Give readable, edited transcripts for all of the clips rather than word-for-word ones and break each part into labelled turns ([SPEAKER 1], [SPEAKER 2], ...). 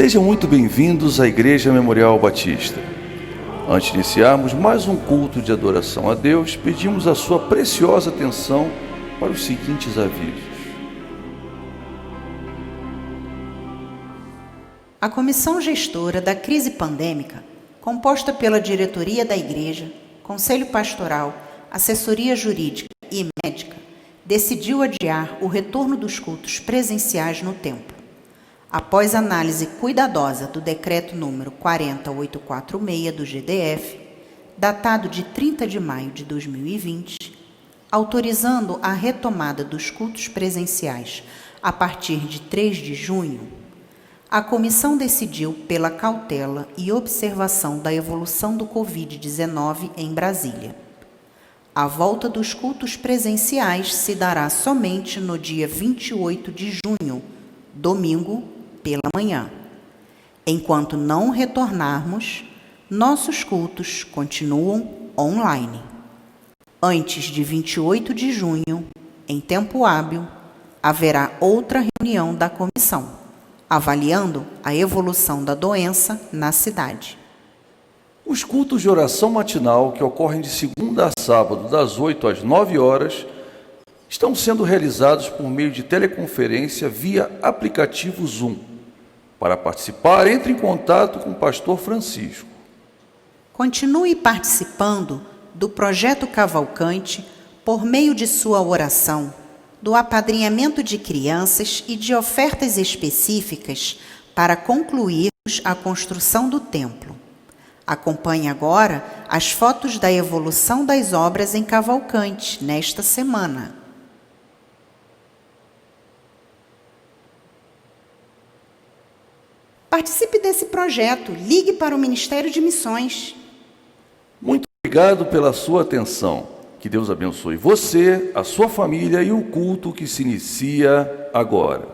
[SPEAKER 1] Sejam muito bem-vindos à Igreja Memorial Batista. Antes de iniciarmos mais um culto de adoração a Deus, pedimos a sua preciosa atenção para os seguintes avisos.
[SPEAKER 2] A comissão gestora da crise pandêmica, composta pela diretoria da igreja, conselho pastoral, assessoria jurídica e médica, decidiu adiar o retorno dos cultos presenciais no templo. Após análise cuidadosa do decreto número 40846 do GDF, datado de 30 de maio de 2020, autorizando a retomada dos cultos presenciais a partir de 3 de junho, a comissão decidiu pela cautela e observação da evolução do Covid-19 em Brasília. A volta dos cultos presenciais se dará somente no dia 28 de junho, domingo, pela manhã. Enquanto não retornarmos, nossos cultos continuam online. Antes de 28 de junho, em tempo hábil, haverá outra reunião da comissão, avaliando a evolução da doença na cidade.
[SPEAKER 1] Os cultos de oração matinal, que ocorrem de segunda a sábado, das 8 às 9 horas, estão sendo realizados por meio de teleconferência via aplicativo Zoom. Para participar, entre em contato com o pastor Francisco.
[SPEAKER 2] Continue participando do Projeto Cavalcante por meio de sua oração, do apadrinhamento de crianças e de ofertas específicas para concluirmos a construção do templo. Acompanhe agora as fotos da evolução das obras em Cavalcante nesta semana. Participe desse projeto, ligue para o Ministério de Missões.
[SPEAKER 1] Muito obrigado pela sua atenção. Que Deus abençoe você, a sua família e o culto que se inicia agora.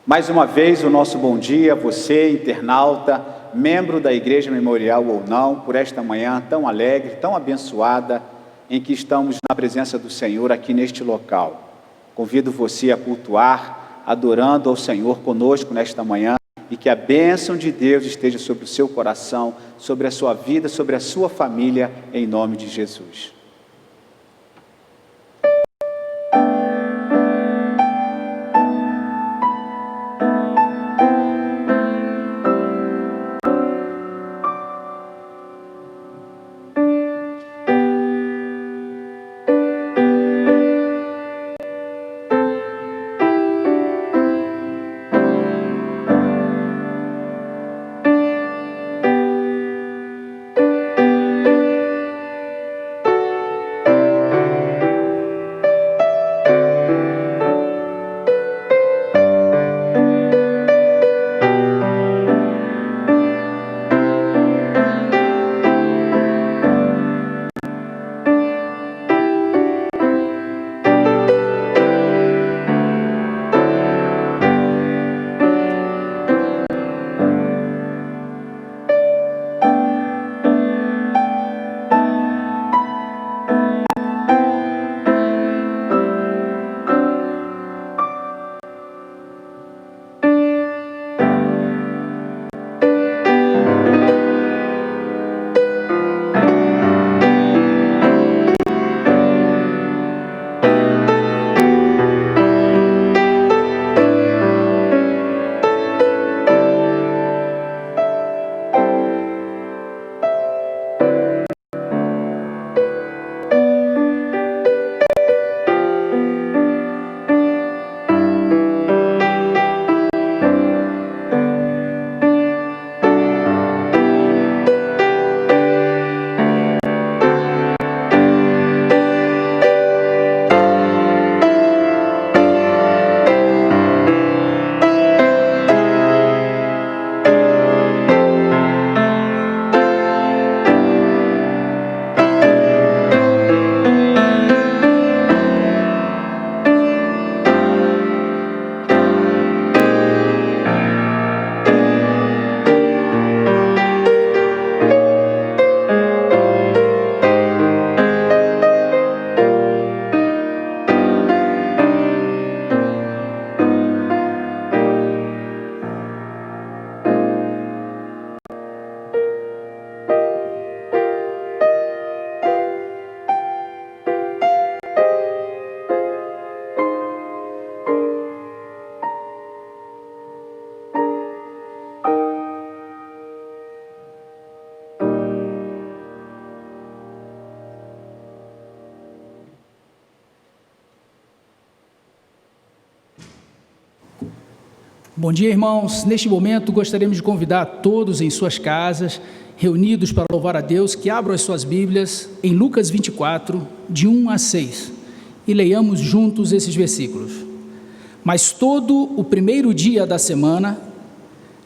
[SPEAKER 3] Mais uma vez, o nosso bom dia a você, internauta, membro da Igreja Memorial ou não, por esta manhã tão alegre, tão abençoada, em que estamos na presença do Senhor aqui neste local. Convido você a cultuar, adorando ao Senhor conosco nesta manhã, e que a bênção de Deus esteja sobre o seu coração, sobre a sua vida, sobre a sua família, em nome de Jesus.
[SPEAKER 4] Bom dia, irmãos. Neste momento, gostaríamos de convidar todos em suas casas, reunidos para louvar a Deus, que abram as suas Bíblias em Lucas 24, de 1 a 6, e leiamos juntos esses versículos. Mas todo o primeiro dia da semana,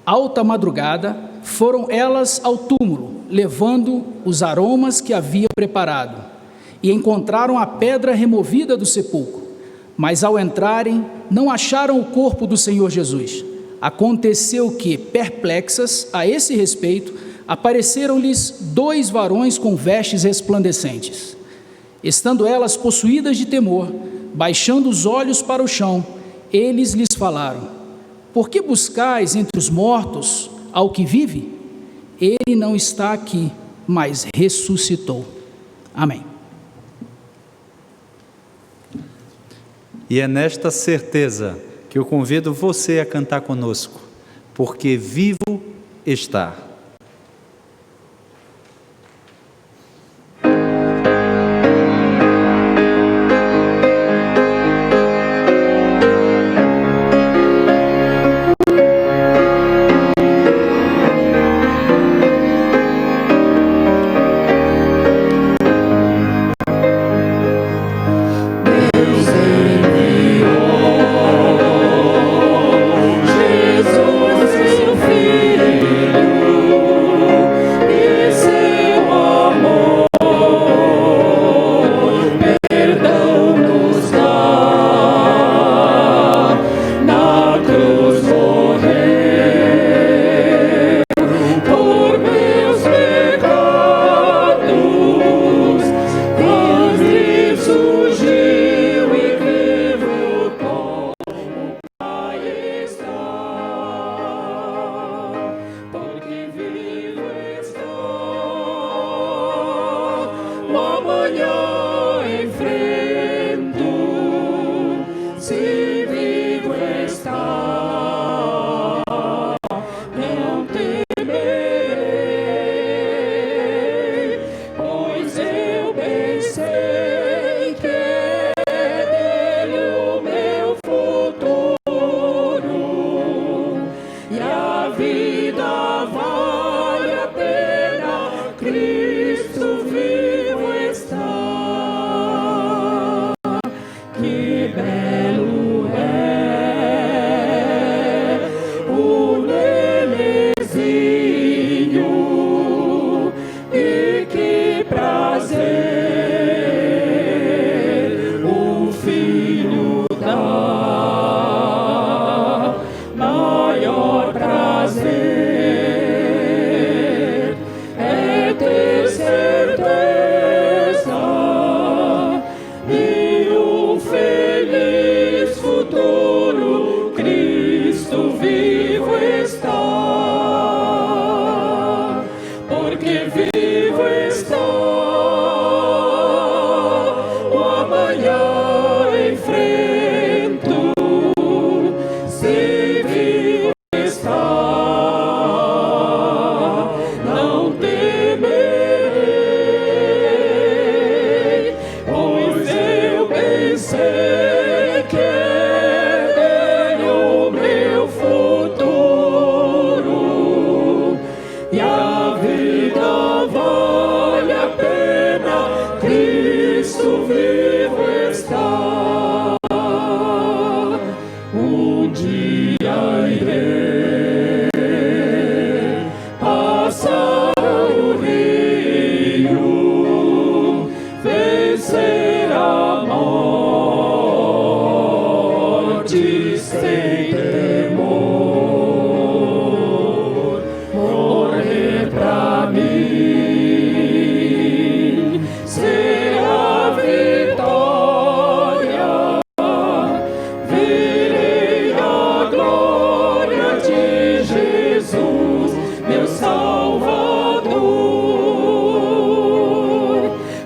[SPEAKER 4] alta madrugada, foram elas ao túmulo, levando os aromas que haviam preparado, e encontraram a pedra removida do sepulcro. Mas ao entrarem, não acharam o corpo do Senhor Jesus. Aconteceu que, perplexas a esse respeito, apareceram-lhes 2 varões com vestes resplandecentes. Estando elas possuídas de temor, baixando os olhos para o chão, eles lhes falaram: por que buscais entre os mortos ao que vive? Ele não está aqui, mas ressuscitou. Amém.
[SPEAKER 5] E é nesta certeza que eu convido você a cantar conosco, porque vivo está.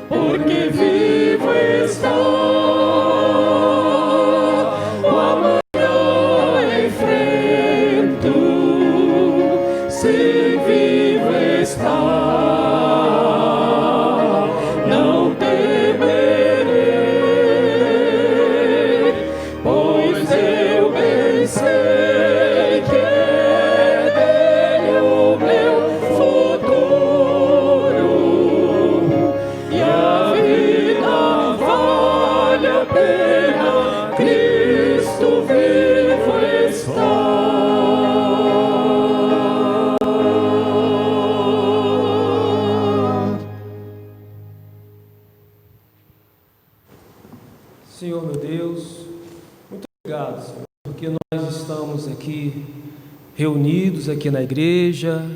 [SPEAKER 6] Porque vivo Senhor meu Deus, muito obrigado, Senhor, porque nós estamos aqui reunidos aqui na igreja,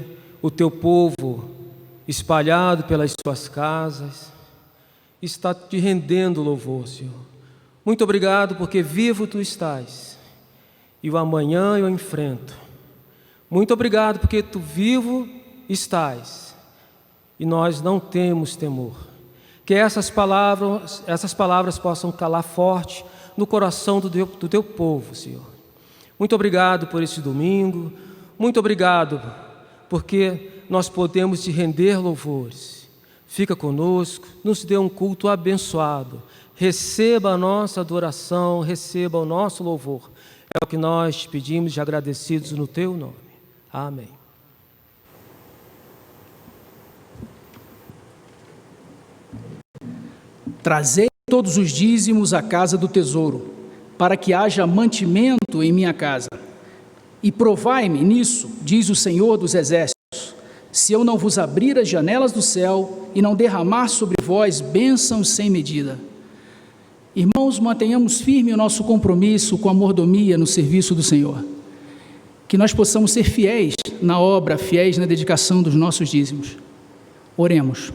[SPEAKER 6] o teu povo espalhado pelas suas casas, está te rendendo louvor, Senhor. Muito obrigado porque vivo tu estás e o amanhã eu enfrento. Muito obrigado porque tu vivo estás e nós não temos temor. Que essas palavras possam calar forte no coração do teu povo, Senhor. Muito obrigado por esse domingo. Muito obrigado porque nós podemos te render louvores. Fica conosco, nos dê um culto abençoado. Receba a nossa adoração, receba o nosso louvor. É o que nós pedimos de agradecidos no teu nome. Amém.
[SPEAKER 4] Trazei todos os dízimos à casa do tesouro, para que haja mantimento em minha casa. E provai-me nisso, diz o Senhor dos Exércitos, se eu não vos abrir as janelas do céu e não derramar sobre vós bênçãos sem medida. Irmãos, mantenhamos firme o nosso compromisso com a mordomia no serviço do Senhor. Que nós possamos ser fiéis na obra, fiéis na dedicação dos nossos dízimos. Oremos.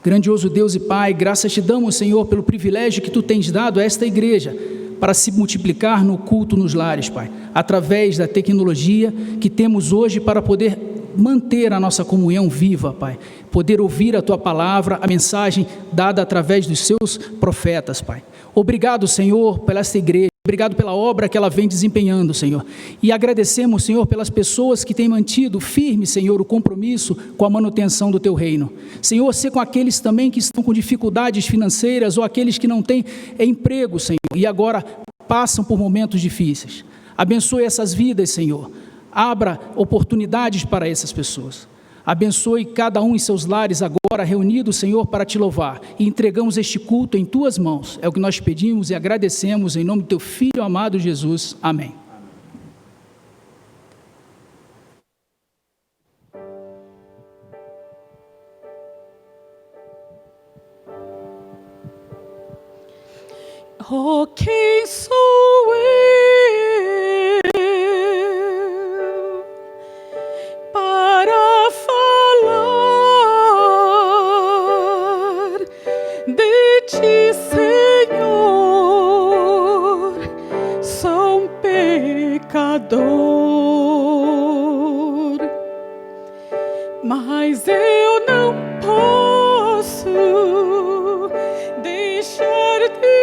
[SPEAKER 4] Grandioso Deus e Pai, graças te damos, Senhor, pelo privilégio que tu tens dado a esta igreja para se multiplicar no culto nos lares, Pai, através da tecnologia que temos hoje para poder manter a nossa comunhão viva, Pai, poder ouvir a tua palavra, a mensagem dada através dos seus profetas, Pai. Obrigado, Senhor, pela esta igreja. Obrigado pela obra que ela vem desempenhando, Senhor. E agradecemos, Senhor, pelas pessoas que têm mantido firme, Senhor, o compromisso com a manutenção do Teu reino. Senhor, se com aqueles também que estão com dificuldades financeiras ou aqueles que não têm emprego, Senhor, e agora passam por momentos difíceis. Abençoe essas vidas, Senhor. Abra oportunidades para essas pessoas. Abençoe cada um em seus lares agora, reunidos, Senhor, para te louvar. E entregamos este culto em Tuas mãos. É o que nós pedimos e agradecemos em nome do Teu Filho amado Jesus. Amém.
[SPEAKER 7] Oh, quem sou eu para falar de ti, Senhor? Sou um pecador, mas eu não posso deixar de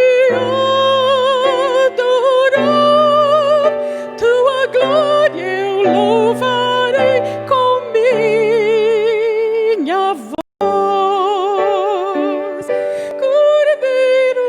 [SPEAKER 7] adorar tua glória. Eu louvarei com minha voz, Cordeiro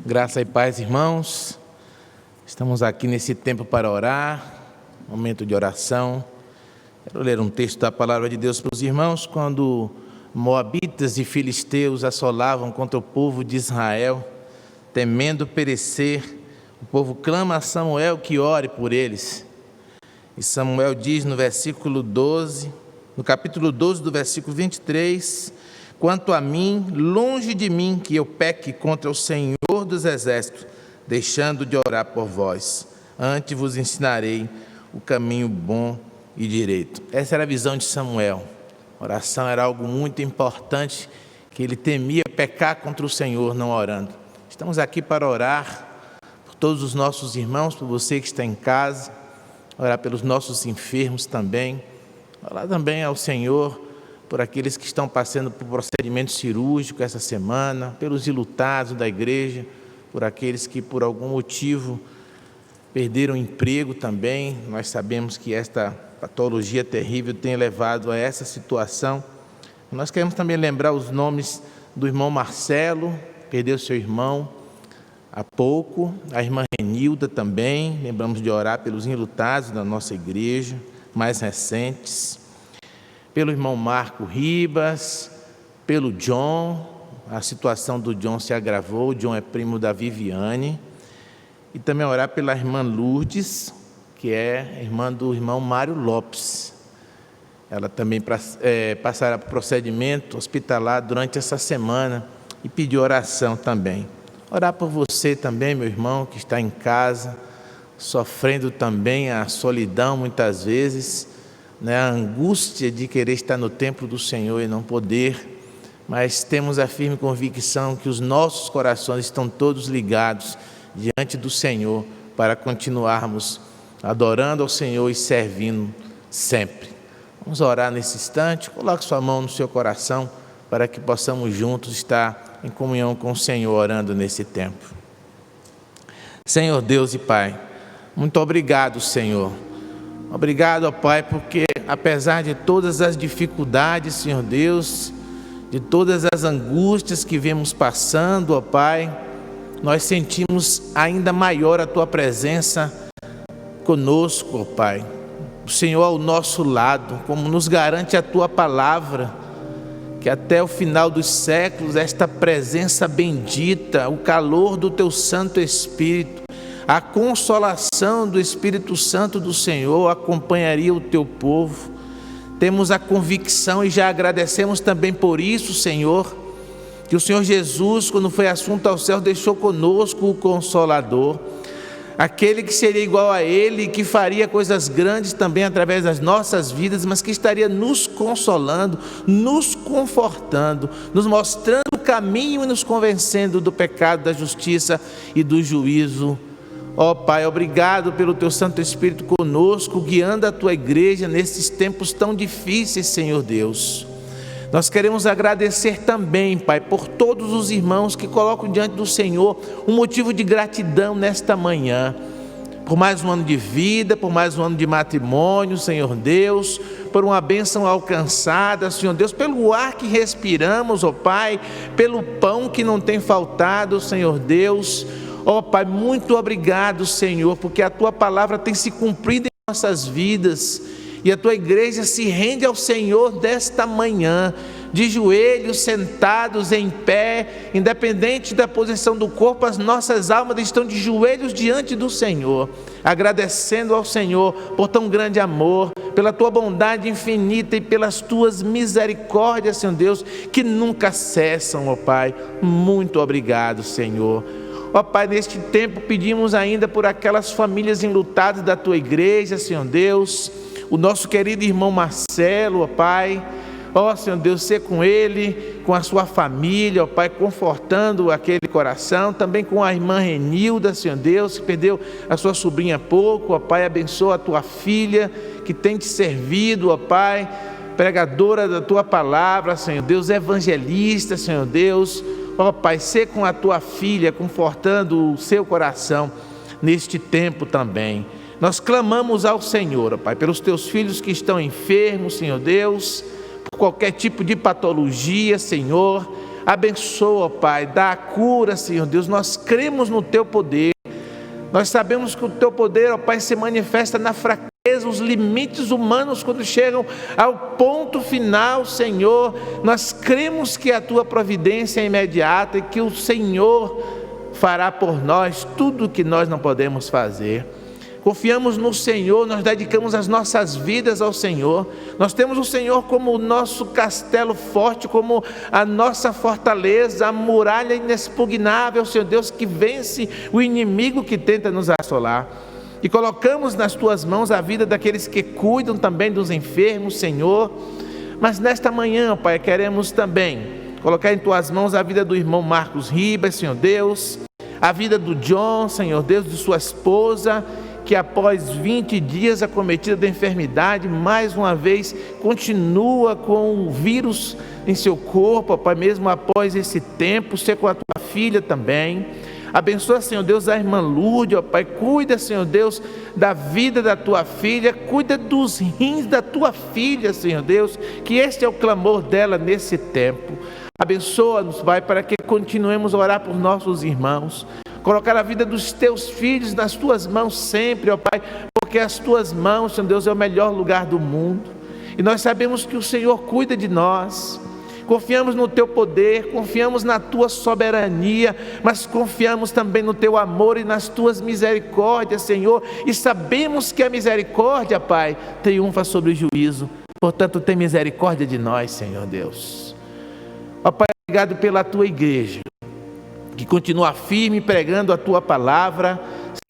[SPEAKER 8] Graça e paz, irmãos. Estamos aqui nesse tempo para orar, momento de oração. Quero ler um texto da palavra de Deus para os irmãos. Quando moabitas e filisteus assolavam contra o povo de Israel, temendo perecer, o povo clama a Samuel que ore por eles. E Samuel diz no versículo 12, no capítulo 12 do versículo 23, quanto a mim, longe de mim que eu peque contra o Senhor dos Exércitos, deixando de orar por vós. Antes vos ensinarei o caminho bom e direito. Essa era a visão de Samuel. A oração era algo muito importante, que ele temia pecar contra o Senhor não orando. Estamos aqui para orar por todos os nossos irmãos, por você que está em casa, orar pelos nossos enfermos também, orar também ao Senhor por aqueles que estão passando por procedimento cirúrgico essa semana, pelos enlutados da igreja, por aqueles que por algum motivo perderam emprego também. Nós sabemos que esta patologia terrível tem levado a essa situação. Nós queremos também lembrar os nomes do irmão Marcelo, perdeu seu irmão há pouco, a irmã Renilda também, lembramos de orar pelos enlutados da nossa igreja, mais recentes, pelo irmão Marco Ribas, pelo John, a situação do John se agravou, o John é primo da Viviane, e também orar pela irmã Lourdes, que é irmã do irmão Mário Lopes. Ela também passará por procedimento hospitalar durante essa semana e pedir oração também. Orar por você também, meu irmão, que está em casa, sofrendo também a solidão muitas vezes, né, a angústia de querer estar no templo do Senhor e não poder, mas temos a firme convicção que os nossos corações estão todos ligados diante do Senhor para continuarmos adorando ao Senhor e servindo sempre. Vamos orar nesse instante. Coloque sua mão no seu coração para que possamos juntos estar em comunhão com o Senhor orando nesse tempo. Senhor Deus e Pai, muito obrigado, Senhor. Obrigado, ó Pai, porque apesar de todas as dificuldades, Senhor Deus, de todas as angústias que vemos passando, ó Pai, nós sentimos ainda maior a Tua presença conosco, ó Pai. O Senhor ao nosso lado, como nos garante a Tua palavra, que até o final dos séculos esta presença bendita, o calor do Teu Santo Espírito, a consolação do Espírito Santo do Senhor acompanharia o Teu povo. Temos a convicção e já agradecemos também por isso, Senhor, que o Senhor Jesus, quando foi assunto ao céu, deixou conosco o Consolador, aquele que seria igual a Ele, que faria coisas grandes também através das nossas vidas, mas que estaria nos consolando, nos confortando, nos mostrando o caminho e nos convencendo do pecado, da justiça e do juízo. Ó Pai, obrigado pelo Teu Santo Espírito conosco, guiando a Tua igreja nesses tempos tão difíceis, Senhor Deus. Nós queremos agradecer também, Pai, por todos os irmãos que colocam diante do Senhor um motivo de gratidão nesta manhã, por mais um ano de vida, por mais um ano de matrimônio, Senhor Deus, por uma bênção alcançada, Senhor Deus, pelo ar que respiramos, ó Pai, pelo pão que não tem faltado, Senhor Deus. Ó Pai, muito obrigado, Senhor, porque a Tua palavra tem se cumprido em nossas vidas e a Tua igreja se rende ao Senhor desta manhã, de joelhos, sentados, em pé, independente da posição do corpo, as nossas almas estão de joelhos diante do Senhor, agradecendo ao Senhor por tão grande amor, pela Tua bondade infinita e pelas Tuas misericórdias, Senhor Deus, que nunca cessam, ó Pai. Muito obrigado, Senhor. Ó Pai, neste tempo pedimos ainda por aquelas famílias enlutadas da Tua igreja, Senhor Deus, o nosso querido irmão Marcelo, ó Pai. Ó Senhor Deus, ser com ele, com a sua família, ó Pai, confortando aquele coração, também com a irmã Renilda, Senhor Deus, que perdeu a sua sobrinha há pouco, ó Pai, abençoa a Tua filha, que tem te servido, ó Pai, pregadora da Tua palavra, Senhor Deus, evangelista, Senhor Deus. Ó Pai, ser com a Tua filha, confortando o seu coração neste tempo também. Nós clamamos ao Senhor, ó Pai, pelos Teus filhos que estão enfermos, Senhor Deus, por qualquer tipo de patologia, Senhor. Abençoa, Pai, dá a cura, Senhor Deus. Nós cremos no Teu poder. Nós sabemos que o Teu poder, ó Pai, se manifesta na fraqueza, os limites humanos quando chegam ao ponto final, Senhor. Nós cremos que a Tua providência é imediata e que o Senhor fará por nós tudo o que nós não podemos fazer. Confiamos no Senhor, nós dedicamos as nossas vidas ao Senhor. Nós temos o Senhor como o nosso castelo forte, como a nossa fortaleza, a muralha inexpugnável, Senhor Deus, que vence o inimigo que tenta nos assolar. E colocamos nas Tuas mãos a vida daqueles que cuidam também dos enfermos, Senhor. Mas nesta manhã, Pai, queremos também colocar em Tuas mãos a vida do irmão Marcos Ribas, Senhor Deus, a vida do John, Senhor Deus, de sua esposa, que após 20 dias acometida da enfermidade, mais uma vez continua com o vírus em seu corpo, Pai, mesmo após esse tempo, ser com a Tua filha também. Abençoa, Senhor Deus, a irmã Lourdes, ó Pai, cuida, Senhor Deus, da vida da Tua filha, cuida dos rins da Tua filha, Senhor Deus, que este é o clamor dela nesse tempo. Abençoa-nos, Pai, para que continuemos a orar por nossos irmãos, colocar a vida dos Teus filhos nas Tuas mãos sempre, ó Pai, porque as Tuas mãos, Senhor Deus, é o melhor lugar do mundo, e nós sabemos que o Senhor cuida de nós. Confiamos no Teu poder, confiamos na Tua soberania, mas confiamos também no Teu amor e nas Tuas misericórdias, Senhor, e sabemos que a misericórdia, Pai, triunfa sobre o juízo. Portanto, tem misericórdia de nós, Senhor Deus. Ó Pai, obrigado pela Tua igreja, que continua firme pregando a Tua palavra,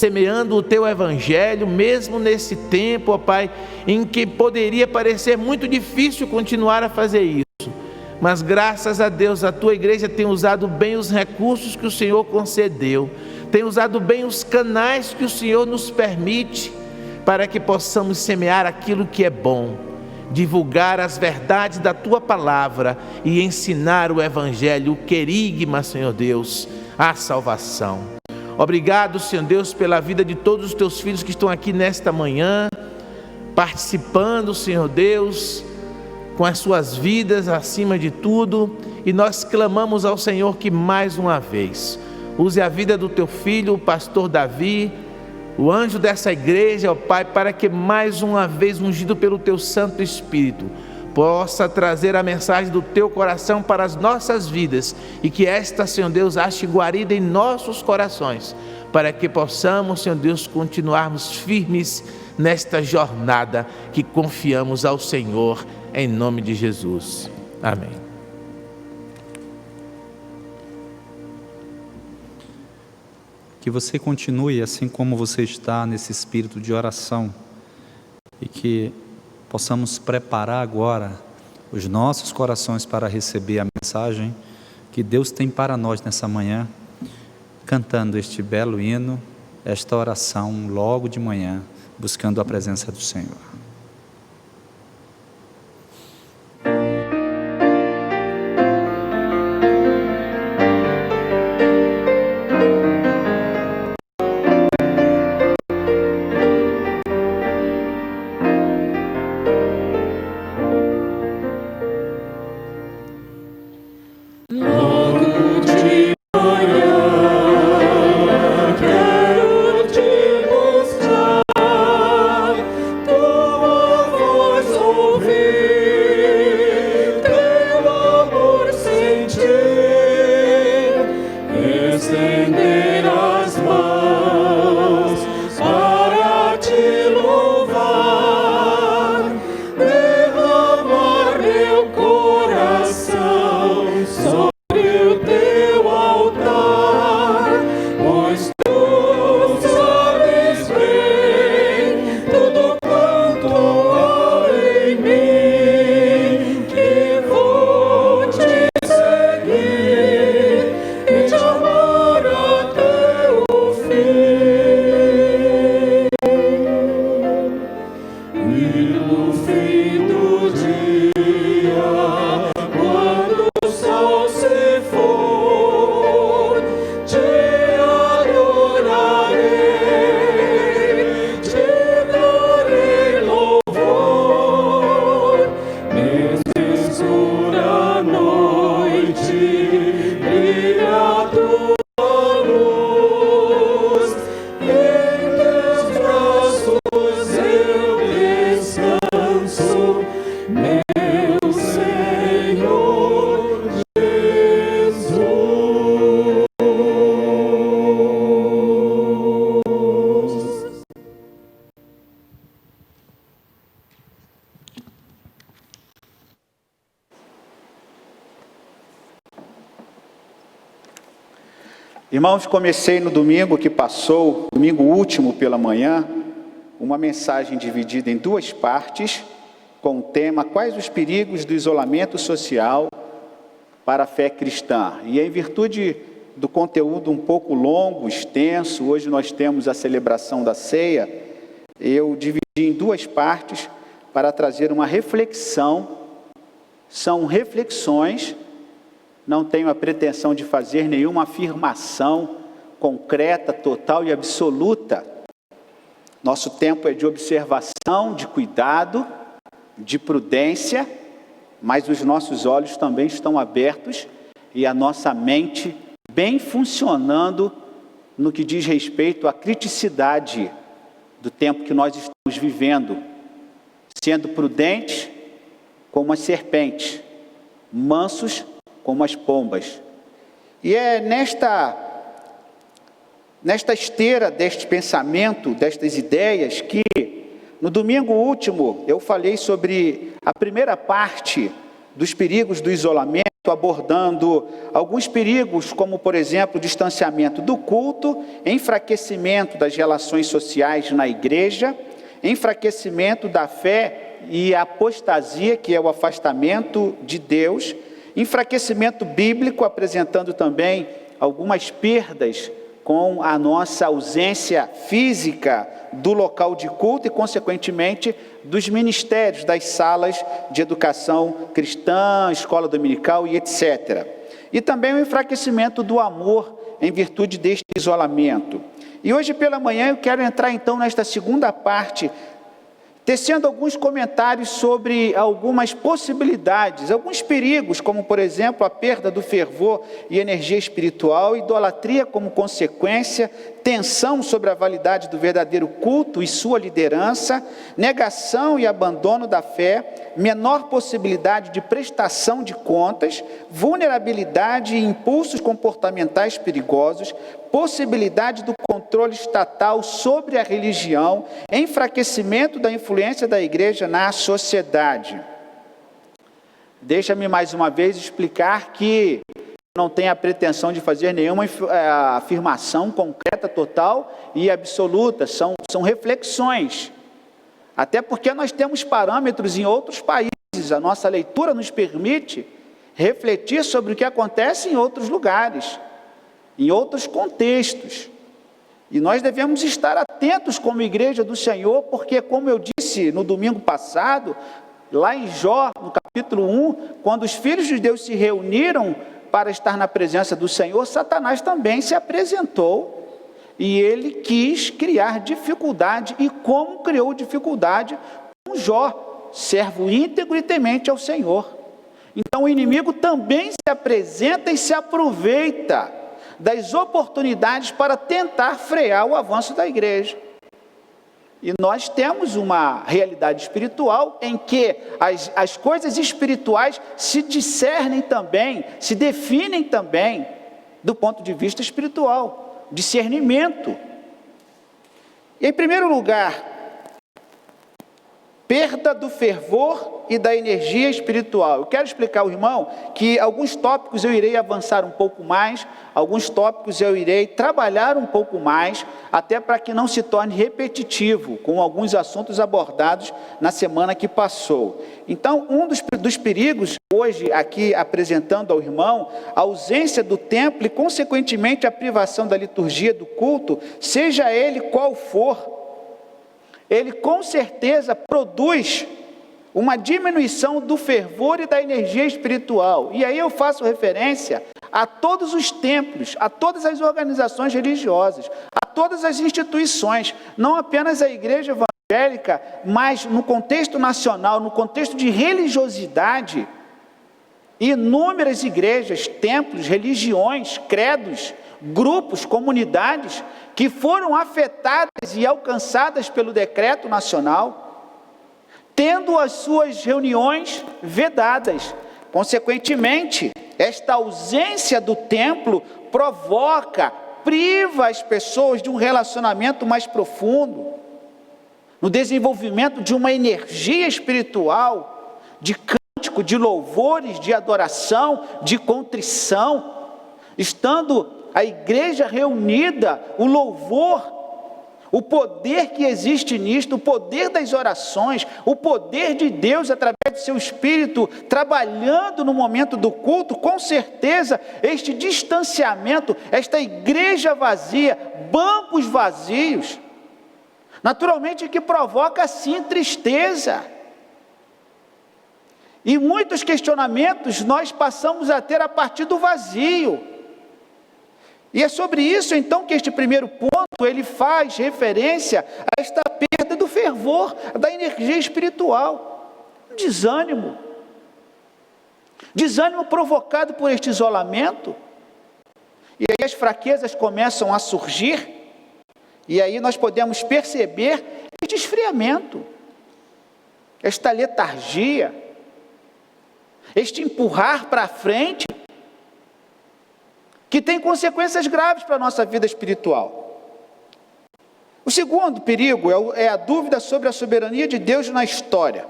[SPEAKER 8] semeando o Teu evangelho, mesmo nesse tempo, ó Pai, em que poderia parecer muito difícil continuar a fazer isso. Mas graças a Deus, a Tua igreja tem usado bem os recursos que o Senhor concedeu, tem usado bem os canais que o Senhor nos permite, para que possamos semear aquilo que é bom, divulgar as verdades da Tua palavra e ensinar o evangelho, o querigma, Senhor Deus, a salvação. Obrigado, Senhor Deus, pela vida de todos os Teus filhos que estão aqui nesta manhã, participando, Senhor Deus, com as suas vidas acima de tudo, e nós clamamos ao Senhor que mais uma vez use a vida do Teu filho, o pastor Davi, o anjo dessa igreja, ó Pai, para que mais uma vez, ungido pelo Teu Santo Espírito, possa trazer a mensagem do Teu coração para as nossas vidas, e que esta, Senhor Deus, ache guarida em nossos corações, para que possamos, Senhor Deus, continuarmos firmes nesta jornada que confiamos ao Senhor, em nome de Jesus. Amém.
[SPEAKER 5] Que você continue assim como você está, nesse espírito de oração, e que possamos preparar agora os nossos corações para receber a mensagem que Deus tem para nós nessa manhã, cantando este belo hino, esta oração logo de manhã, buscando a presença do Senhor.
[SPEAKER 7] Noite
[SPEAKER 3] Irmãos, comecei no domingo que passou, domingo último pela manhã, uma mensagem dividida em duas partes, com o tema Quais os perigos do isolamento social para a fé cristã. E em virtude do conteúdo um pouco longo, extenso, hoje nós temos a celebração da ceia, eu dividi em duas partes para trazer uma reflexão. São reflexões, não tenho a pretensão de fazer nenhuma afirmação concreta, total e absoluta. Nosso tempo é de observação, de cuidado, de prudência, mas os nossos olhos também estão abertos e a nossa mente bem funcionando no que diz respeito à criticidade do tempo que nós estamos vivendo, sendo prudentes como as serpentes, mansos como as pombas. E é nesta esteira deste pensamento, destas ideias, que no domingo último eu falei sobre a primeira parte dos perigos do isolamento, abordando alguns perigos, como por exemplo, o distanciamento do culto, enfraquecimento das relações sociais na igreja, enfraquecimento da fé e a apostasia, que é o afastamento de Deus, enfraquecimento bíblico, apresentando também algumas perdas com a nossa ausência física do local de culto e, consequentemente, dos ministérios, das salas de educação cristã, escola dominical e etc. E também o enfraquecimento do amor em virtude deste isolamento. E hoje pela manhã eu quero entrar então nesta segunda parte, tecendo alguns comentários sobre algumas possibilidades, alguns perigos, como por exemplo a perda do fervor e energia espiritual, idolatria como consequência, tensão sobre a validade do verdadeiro culto e sua liderança, negação e abandono da fé, menor possibilidade de prestação de contas, vulnerabilidade e impulsos comportamentais perigosos, possibilidade do controle estatal sobre a religião, enfraquecimento da influência da igreja na sociedade. Deixa-me mais uma vez explicar que não tenho a pretensão de fazer nenhuma afirmação concreta, total e absoluta, são reflexões. Até porque nós temos parâmetros em outros países, a nossa leitura nos permite refletir sobre o que acontece em outros lugares, em outros contextos. E nós devemos estar atentos como igreja do Senhor, porque como eu disse no domingo passado, lá em Jó, no capítulo 1, quando os filhos de Deus se reuniram para estar na presença do Senhor, Satanás também se apresentou e ele quis criar dificuldade, e como criou dificuldade com Jó, servo íntegro e temente ao Senhor. Então o inimigo também se apresenta e se aproveita das oportunidades para tentar frear o avanço da igreja. E nós temos uma realidade espiritual em que as coisas espirituais se discernem também, se definem também do ponto de vista espiritual, discernimento. E, em primeiro lugar, perda do fervor e da energia espiritual. Eu quero explicar ao irmão que alguns tópicos eu irei avançar um pouco mais, alguns tópicos eu irei trabalhar um pouco mais, até para que não se torne repetitivo com alguns assuntos abordados na semana que passou. Então, um dos perigos, hoje aqui apresentando ao irmão, a ausência do templo e, consequentemente, a privação da liturgia do culto, seja ele qual for, ele com certeza produz uma diminuição do fervor e da energia espiritual. E aí eu faço referência a todos os templos, a todas as organizações religiosas, a todas as instituições, não apenas a igreja evangélica, mas no contexto nacional, no contexto de religiosidade, inúmeras igrejas, templos, religiões, credos, grupos, comunidades que foram afetadas e alcançadas pelo decreto nacional, tendo as suas reuniões vedadas. Consequentemente, esta ausência do templo priva as pessoas de um relacionamento mais profundo, no desenvolvimento de uma energia espiritual, de cântico, de louvores, de adoração, de contrição, estando a igreja reunida, o louvor, o poder que existe nisto, o poder das orações, o poder de Deus através do seu Espírito trabalhando no momento do culto, com certeza este distanciamento, esta igreja vazia, bancos vazios, naturalmente que provoca sim tristeza. E muitos questionamentos nós passamos a ter a partir do vazio. E é sobre isso então que este primeiro ponto ele faz referência a esta perda do fervor, da energia espiritual, desânimo. Desânimo provocado por este isolamento. E aí as fraquezas começam a surgir, e aí nós podemos perceber este esfriamento, esta letargia, este empurrar para frente, que tem consequências graves para a nossa vida espiritual. O segundo perigo é a dúvida sobre a soberania de Deus na história.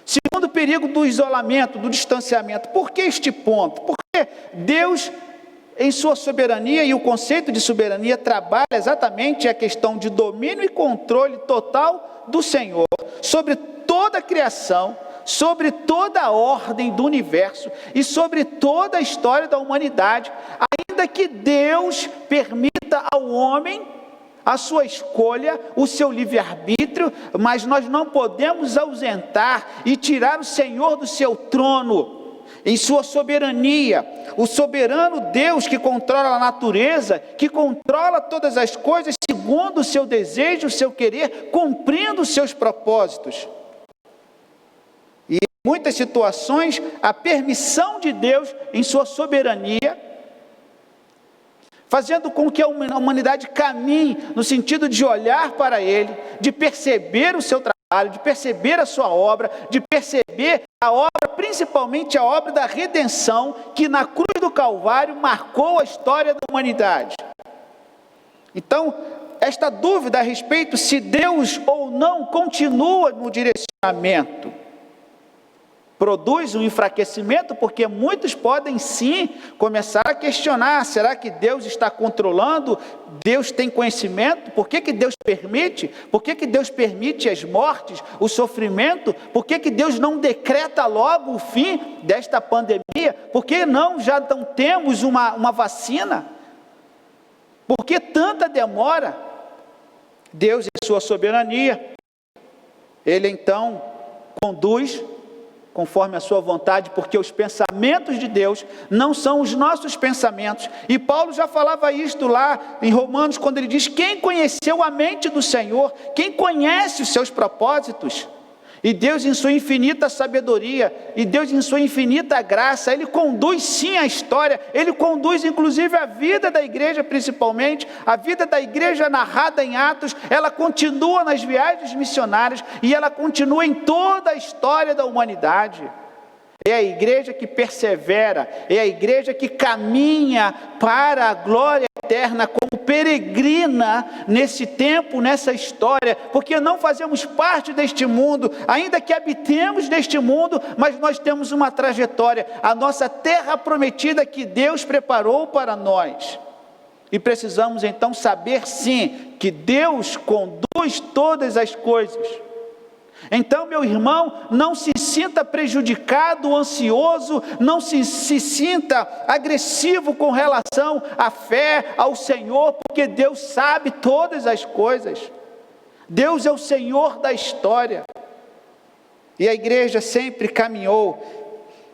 [SPEAKER 3] Segundo perigo do isolamento, do distanciamento. Por que este ponto? Porque Deus, em sua soberania, e o conceito de soberania trabalha exatamente a questão de domínio e controle total do Senhor sobre toda a criação, sobre toda a ordem do universo e sobre toda a história da humanidade, ainda que Deus permita ao homem a sua escolha, o seu livre-arbítrio, mas nós não podemos ausentar e tirar o Senhor do seu trono, em sua soberania, o soberano Deus que controla a natureza, que controla todas as coisas segundo o seu desejo, o seu querer, cumprindo os seus propósitos. E em muitas situações, a permissão de Deus em sua soberania, fazendo com que a humanidade caminhe no sentido de olhar para Ele, de perceber o seu trabalho, de perceber a sua obra, de perceber a obra, principalmente a obra da redenção, que na cruz do Calvário marcou a história da humanidade. Então, esta dúvida a respeito se Deus ou não continua no direcionamento, produz um enfraquecimento, porque muitos podem sim começar a questionar: será que Deus está controlando? Deus tem conhecimento? Por que Deus permite? Por que Deus permite as mortes, o sofrimento? Por que Deus não decreta logo o fim desta pandemia? Por que já não temos uma vacina? Por que tanta demora? Deus, em sua soberania, Ele então conduz conforme a sua vontade, porque os pensamentos de Deus não são os nossos pensamentos. E Paulo já falava isto lá em Romanos, quando ele diz: quem conheceu a mente do Senhor? Quem conhece os seus propósitos? E Deus, em sua infinita sabedoria, e Deus, em sua infinita graça, Ele conduz sim a história, Ele conduz inclusive a vida da igreja, principalmente, a vida da igreja narrada em Atos, ela continua nas viagens missionárias, e ela continua em toda a história da humanidade. É a igreja que persevera, é a igreja que caminha para a glória eterna como peregrina nesse tempo, nessa história, porque não fazemos parte deste mundo, ainda que habitemos neste mundo, mas nós temos uma trajetória, a nossa terra prometida que Deus preparou para nós. E precisamos então saber sim que Deus conduz todas as coisas. Então, meu irmão, não se sinta prejudicado, ansioso, não se sinta agressivo com relação à fé, ao Senhor, porque Deus sabe todas as coisas. Deus é o Senhor da história. E a igreja sempre caminhou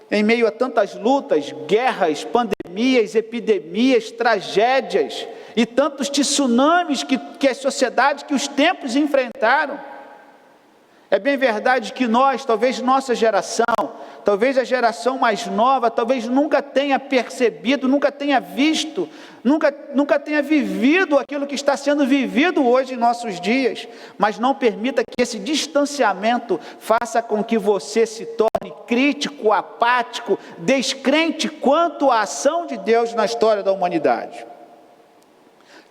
[SPEAKER 3] em meio a tantas lutas, guerras, pandemias, epidemias, tragédias e tantos tsunamis que a sociedade, que os tempos enfrentaram. É bem verdade que nós, talvez nossa geração, talvez a geração mais nova, talvez nunca tenha percebido, nunca tenha visto, nunca tenha vivido aquilo que está sendo vivido hoje em nossos dias. Mas não permita que esse distanciamento faça com que você se torne crítico, apático, descrente quanto à ação de Deus na história da humanidade.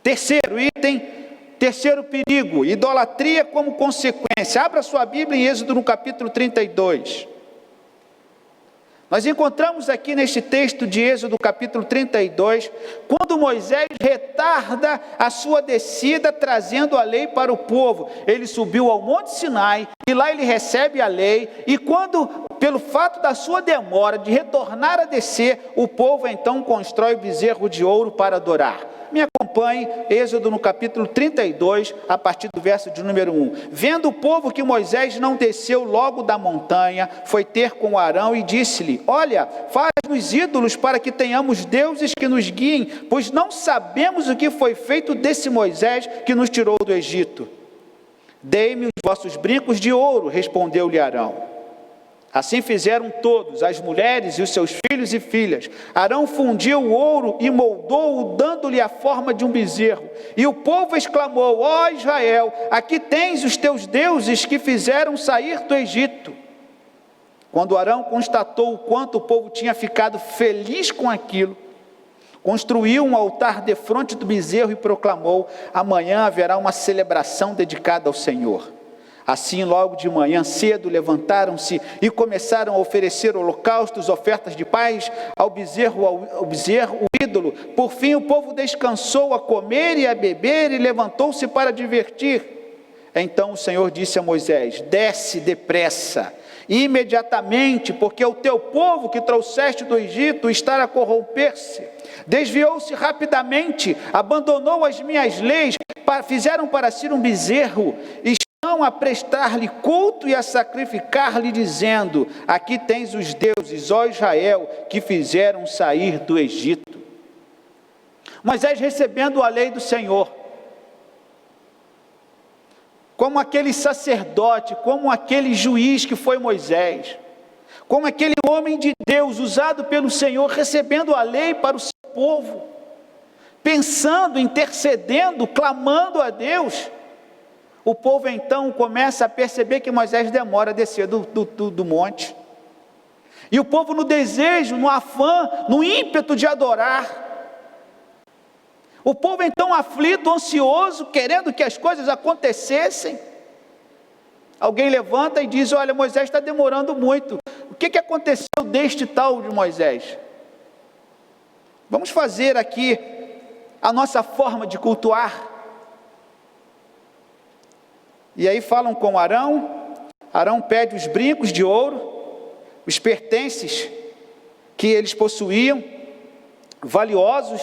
[SPEAKER 3] Terceiro item. Terceiro perigo, idolatria como consequência. Abra sua Bíblia em Êxodo no capítulo 32. Nós encontramos aqui neste texto de Êxodo capítulo 32, quando Moisés retarda a sua descida trazendo a lei para o povo. Ele subiu ao Monte Sinai e lá ele recebe a lei, e quando, pelo fato da sua demora de retornar a descer, o povo então constrói o bezerro de ouro para adorar. Me acompanhe, Êxodo no capítulo 32, a partir do verso de número 1. Vendo o povo que Moisés não desceu logo da montanha, foi ter com Arão e disse-lhe: olha, faz-nos ídolos para que tenhamos deuses que nos guiem, pois não sabemos o que foi feito desse Moisés que nos tirou do Egito. Dei-me os vossos brincos de ouro, respondeu-lhe Arão. Assim fizeram todos, as mulheres e os seus filhos e filhas. Arão fundiu o ouro e moldou-o, dando-lhe a forma de um bezerro. E o povo exclamou: ó Israel, aqui tens os teus deuses que fizeram sair do Egito. Quando Arão constatou o quanto o povo tinha ficado feliz com aquilo, construiu um altar defronte do bezerro e proclamou: amanhã haverá uma celebração dedicada ao Senhor. Assim, logo de manhã cedo, levantaram-se e começaram a oferecer holocaustos, ofertas de paz ao bezerro, o ídolo. Por fim, o povo descansou a comer e a beber e levantou-se para divertir. Então o Senhor disse a Moisés: desce depressa, imediatamente, porque o teu povo que trouxeste do Egito está a corromper-se. Desviou-se rapidamente, abandonou as minhas leis, fizeram para si um bezerro, a prestar-lhe culto e a sacrificar-lhe, dizendo: aqui tens os deuses, ó Israel, que fizeram sair do Egito. Moisés, recebendo a lei do Senhor, como aquele sacerdote, como aquele juiz que foi Moisés, como aquele homem de Deus usado pelo Senhor, recebendo a lei para o seu povo, pensando, intercedendo, clamando a Deus. O povo então começa a perceber que Moisés demora a descer do monte. E o povo, no desejo, no afã, no ímpeto de adorar. O povo então aflito, ansioso, querendo que as coisas acontecessem. Alguém levanta e diz: olha, Moisés está demorando muito. O que aconteceu deste tal de Moisés? Vamos fazer aqui a nossa forma de cultuar. E aí falam com Arão. Arão pede os brincos de ouro, os pertences que eles possuíam, valiosos,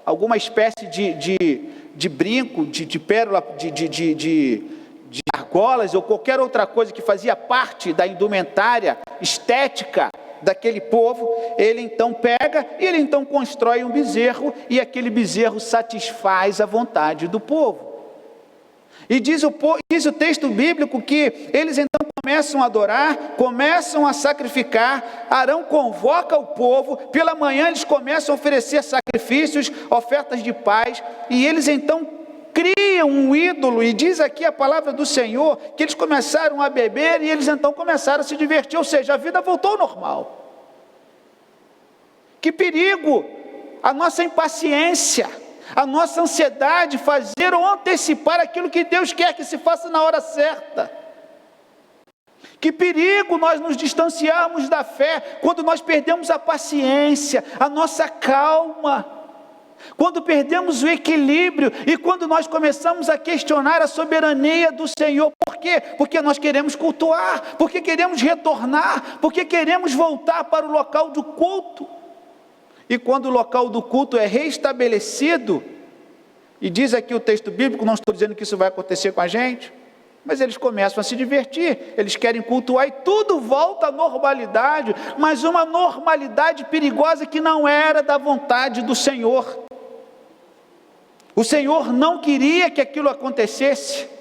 [SPEAKER 3] alguma espécie de brinco, de pérola, de argolas ou qualquer outra coisa que fazia parte da indumentária estética daquele povo. Ele então pega e ele então constrói um bezerro, e aquele bezerro satisfaz a vontade do povo. E diz o texto bíblico que eles então começam a adorar, começam a sacrificar. Arão convoca o povo, pela manhã eles começam a oferecer sacrifícios, ofertas de paz, e eles então criam um ídolo, e diz aqui a palavra do Senhor, que eles começaram a beber, e eles então começaram a se divertir, ou seja, a vida voltou ao normal. Que perigo a nossa impaciência, a nossa ansiedade fazer ou antecipar aquilo que Deus quer que se faça na hora certa. Que perigo nós nos distanciarmos da fé quando nós perdemos a paciência, a nossa calma, quando perdemos o equilíbrio e quando nós começamos a questionar a soberania do Senhor. Por quê? Porque nós queremos cultuar, porque queremos retornar, porque queremos voltar para o local do culto. E quando o local do culto é restabelecido, e diz aqui o texto bíblico, não estou dizendo que isso vai acontecer com a gente, mas eles começam a se divertir, eles querem cultuar e tudo volta à normalidade, mas uma normalidade perigosa que não era da vontade do Senhor. O Senhor não queria que aquilo acontecesse,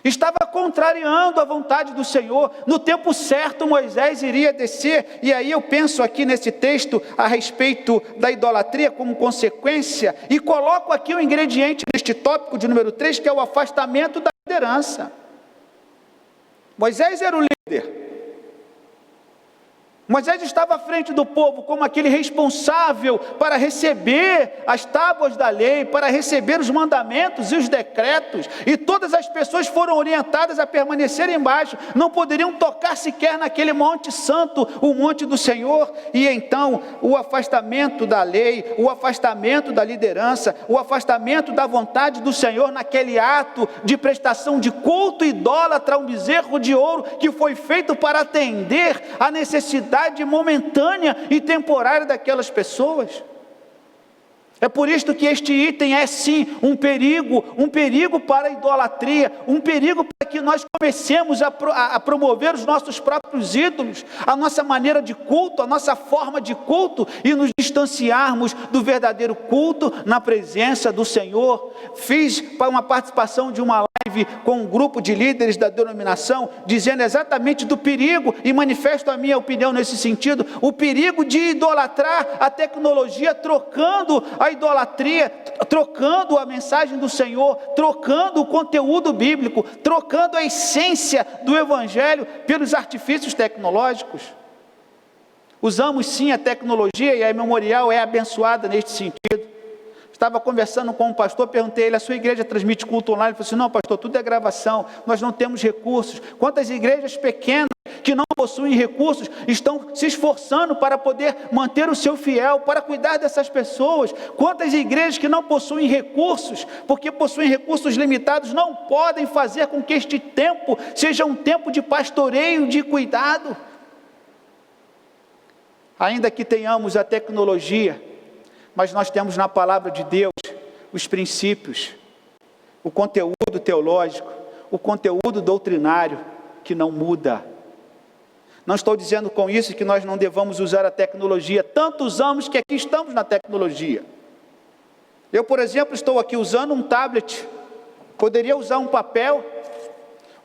[SPEAKER 3] estava contrariando a vontade do Senhor. No tempo certo Moisés iria descer, e aí eu penso aqui nesse texto a respeito da idolatria como consequência, e coloco aqui o ingrediente neste tópico de número 3, que é o afastamento da liderança. Moisés era o líder, Moisés estava à frente do povo como aquele responsável para receber as tábuas da lei, para receber os mandamentos e os decretos, e todas as pessoas foram orientadas a permanecer embaixo, não poderiam tocar sequer naquele monte santo, o monte do Senhor. E então o afastamento da lei, o afastamento da liderança, o afastamento da vontade do Senhor naquele ato de prestação de culto idólatra a um bezerro de ouro que foi feito para atender a necessidade momentânea e temporária daquelas pessoas. É por isso que este item é sim um perigo para a idolatria, um perigo para que nós comecemos a promover os nossos próprios ídolos, a nossa maneira de culto, a nossa forma de culto, e nos distanciarmos do verdadeiro culto na presença do Senhor. Fiz uma participação de uma live com um grupo de líderes da denominação, dizendo exatamente do perigo, e manifesto a minha opinião nesse sentido, o perigo de idolatrar a tecnologia, trocando a idolatria, trocando a mensagem do Senhor, trocando o conteúdo bíblico, trocando a essência do Evangelho pelos artifícios tecnológicos. Usamos sim a tecnologia, e a Memorial é abençoada neste sentido. Estava conversando com um pastor, perguntei a ele: a sua igreja transmite culto online? Ele falou assim: não, pastor, tudo é gravação, nós não temos recursos. Quantas igrejas pequenas que não possuem recursos estão se esforçando para poder manter o seu fiel, para cuidar dessas pessoas? Quantas igrejas que não possuem recursos, porque possuem recursos limitados, não podem fazer com que este tempo seja um tempo de pastoreio, de cuidado? Ainda que tenhamos a tecnologia, mas nós temos na palavra de Deus os princípios, o conteúdo teológico, o conteúdo doutrinário que não muda. Não estou dizendo com isso que nós não devamos usar a tecnologia, tanto usamos que aqui estamos na tecnologia. Eu, por exemplo, estou aqui usando um tablet, poderia usar um papel,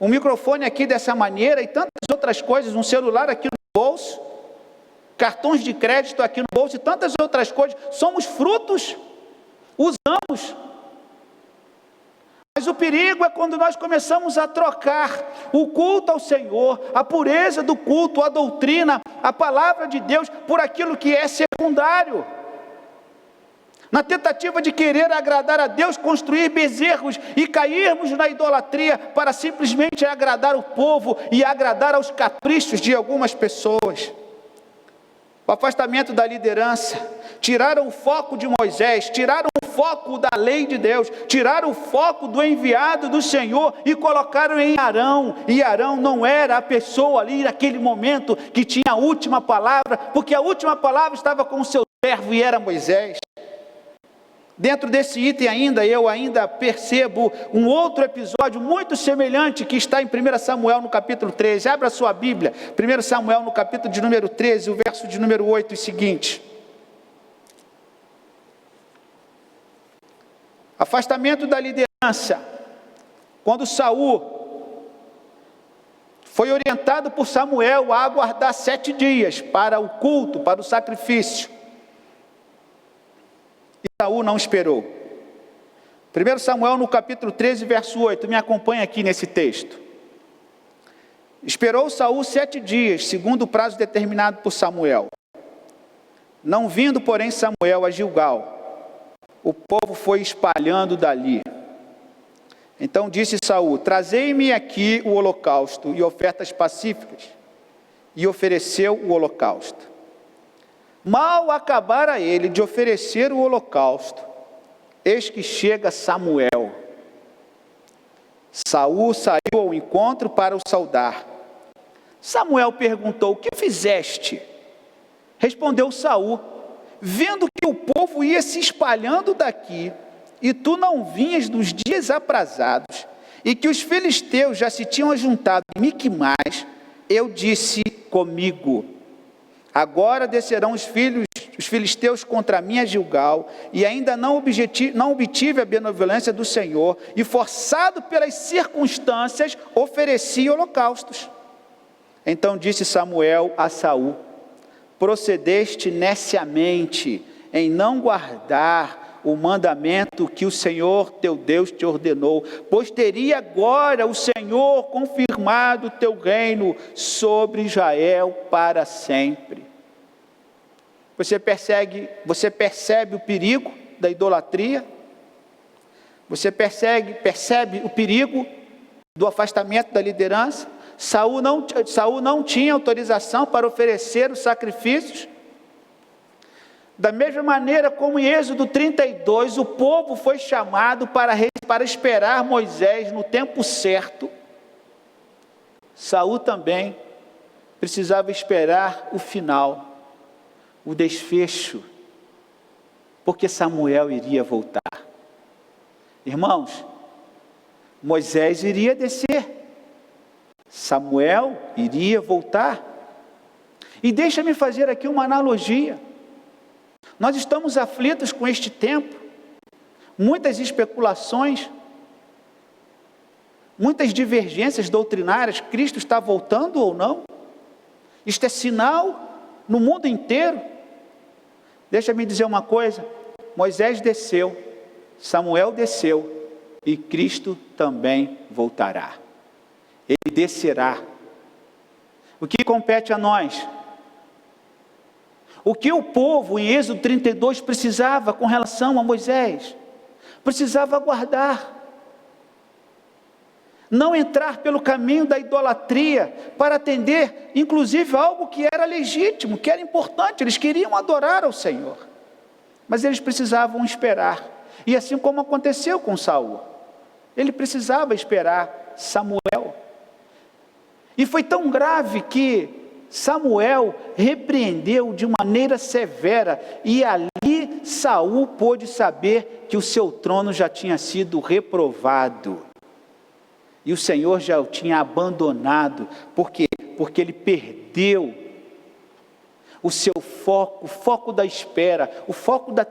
[SPEAKER 3] um microfone aqui dessa maneira e tantas outras coisas, um celular aqui no bolso, cartões de crédito aqui no bolso e tantas outras coisas. Somos frutos, usamos. Mas o perigo é quando nós começamos a trocar o culto ao Senhor, a pureza do culto, a doutrina, a palavra de Deus, por aquilo que é secundário. Na tentativa de querer agradar a Deus, construir bezerros e cairmos na idolatria para simplesmente agradar o povo e agradar aos caprichos de algumas pessoas. O afastamento da liderança, tiraram o foco de Moisés, tiraram o foco da lei de Deus, tiraram o foco do enviado do Senhor e colocaram em Arão, e Arão não era a pessoa ali naquele momento que tinha a última palavra, porque a última palavra estava com o seu servo e era Moisés. Dentro desse item eu ainda percebo um outro episódio muito semelhante que está em 1 Samuel no capítulo 13. Abra a sua Bíblia, 1 Samuel no capítulo de número 13, o verso de número 8 e seguinte. Afastamento da liderança. Quando Saul foi orientado por Samuel a aguardar 7 dias para o culto, para o sacrifício. Saul não esperou. 1 Samuel no capítulo 13, verso 8, me acompanha aqui nesse texto. Esperou Saul 7 dias, segundo o prazo determinado por Samuel. Não vindo, porém, Samuel a Gilgal, o povo foi espalhando dali. Então disse Saul: trazei-me aqui o holocausto e ofertas pacíficas. E ofereceu o holocausto. Mal acabara ele de oferecer o holocausto, eis que chega Samuel. Saul saiu ao encontro para o saudar. Samuel perguntou: o que fizeste? Respondeu Saul: vendo que o povo ia se espalhando daqui, e tu não vinhas dos dias aprazados, e que os filisteus já se tinham ajuntado em Miquimás, eu disse comigo: agora descerão os filisteus contra mim a Gilgal, e ainda não obtive a benevolência do Senhor, e forçado pelas circunstâncias, ofereci holocaustos. Então disse Samuel a Saul: procedeste neciamente em não guardar o mandamento que o Senhor teu Deus te ordenou, pois teria agora o Senhor confirmado o teu reino sobre Israel para sempre. Você percebe o perigo da idolatria? Você percebe o perigo do afastamento da liderança? Saul não tinha autorização para oferecer os sacrifícios. Da mesma maneira como em Êxodo 32, o povo foi chamado para esperar Moisés no tempo certo, Saul também precisava esperar o final, o desfecho, porque Samuel iria voltar. Irmãos, Moisés iria descer, Samuel iria voltar. E deixa-me fazer aqui uma analogia. Nós estamos aflitos com este tempo, muitas especulações, muitas divergências doutrinárias. Cristo está voltando ou não? Isto é sinal no mundo inteiro. Deixa-me dizer uma coisa: Moisés desceu, Samuel desceu e Cristo também voltará. Ele descerá. O que compete a nós? O que o povo em Êxodo 32 precisava com relação a Moisés? Precisava aguardar. Não entrar pelo caminho da idolatria para atender, inclusive, algo que era legítimo, que era importante. Eles queriam adorar ao Senhor, mas eles precisavam esperar. E assim como aconteceu com Saul, ele precisava esperar Samuel. E foi tão grave que Samuel repreendeu de maneira severa, e ali Saul pôde saber que o seu trono já tinha sido reprovado. E o Senhor já o tinha abandonado. Por quê? Porque ele perdeu o seu foco, o foco da espera, o foco da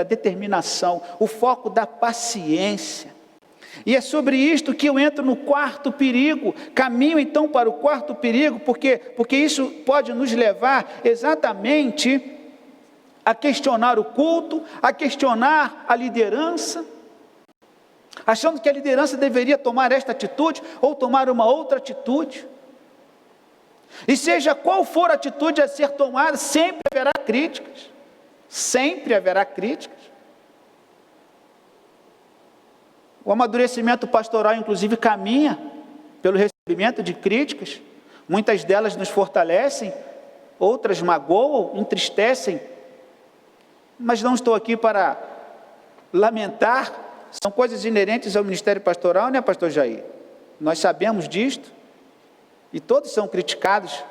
[SPEAKER 3] determinação, o foco da paciência. E é sobre isto que eu entro no quarto perigo. Caminho então para o quarto perigo, porque isso pode nos levar exatamente a questionar o culto, a questionar a liderança, achando que a liderança deveria tomar esta atitude ou tomar uma outra atitude. E seja qual for a atitude a ser tomada, sempre haverá críticas. Sempre haverá críticas. O amadurecimento pastoral, inclusive, caminha pelo recebimento de críticas. Muitas delas nos fortalecem, outras magoam, entristecem. Mas não estou aqui para lamentar. São coisas inerentes ao ministério pastoral, né, pastor Jair? Nós sabemos disto. E todos são criticados.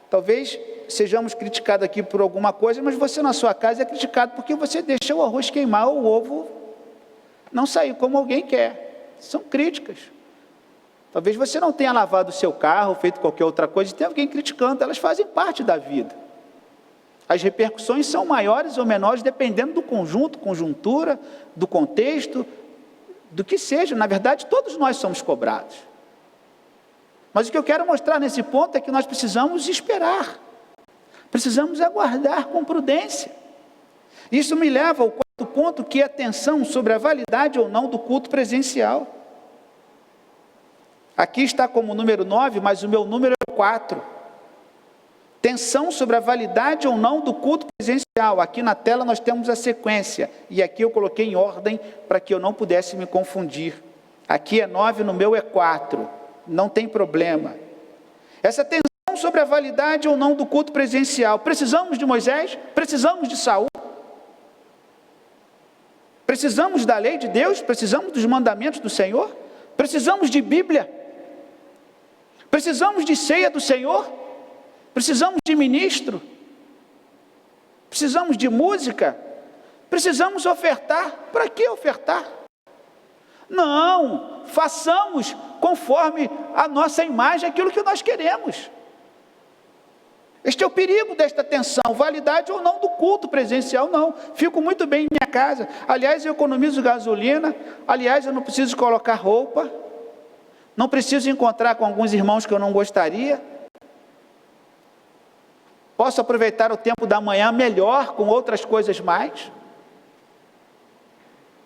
[SPEAKER 3] Talvez sejamos criticados aqui por alguma coisa, mas você na sua casa é criticado porque você deixa o arroz queimar, o ovo não sair como alguém quer. São críticas. Talvez você não tenha lavado o seu carro, feito qualquer outra coisa, e tem alguém criticando. Elas fazem parte da vida. As repercussões são maiores ou menores, dependendo do conjunto, conjuntura, do contexto, do que seja. Na verdade, todos nós somos cobrados. Mas o que eu quero mostrar nesse ponto é que nós precisamos esperar. Precisamos aguardar com prudência. Isso me leva ao quarto ponto, que é a atenção sobre a validade ou não do culto presencial. Aqui está como número 9, mas o meu número é 4. Tensão sobre a validade ou não do culto presencial. Aqui na tela nós temos a sequência. E aqui eu coloquei em ordem para que eu não pudesse me confundir. Aqui é 9, no meu é 4. Não tem problema. Essa tensão sobre a validade ou não do culto presencial. Precisamos de Moisés? Precisamos de Saul? Precisamos da lei de Deus? Precisamos dos mandamentos do Senhor? Precisamos de Bíblia? Precisamos de ceia do Senhor? Precisamos de ministro? Precisamos de música? Precisamos ofertar? Para que ofertar? Não, façamos conforme a nossa imagem aquilo que nós queremos. Este é o perigo desta tensão, validade ou não do culto presencial, não. Fico muito bem em minha casa. Aliás, eu economizo gasolina. Aliás, eu não preciso colocar roupa. Não preciso encontrar com alguns irmãos que eu não gostaria. Posso aproveitar o tempo da manhã melhor, com outras coisas mais.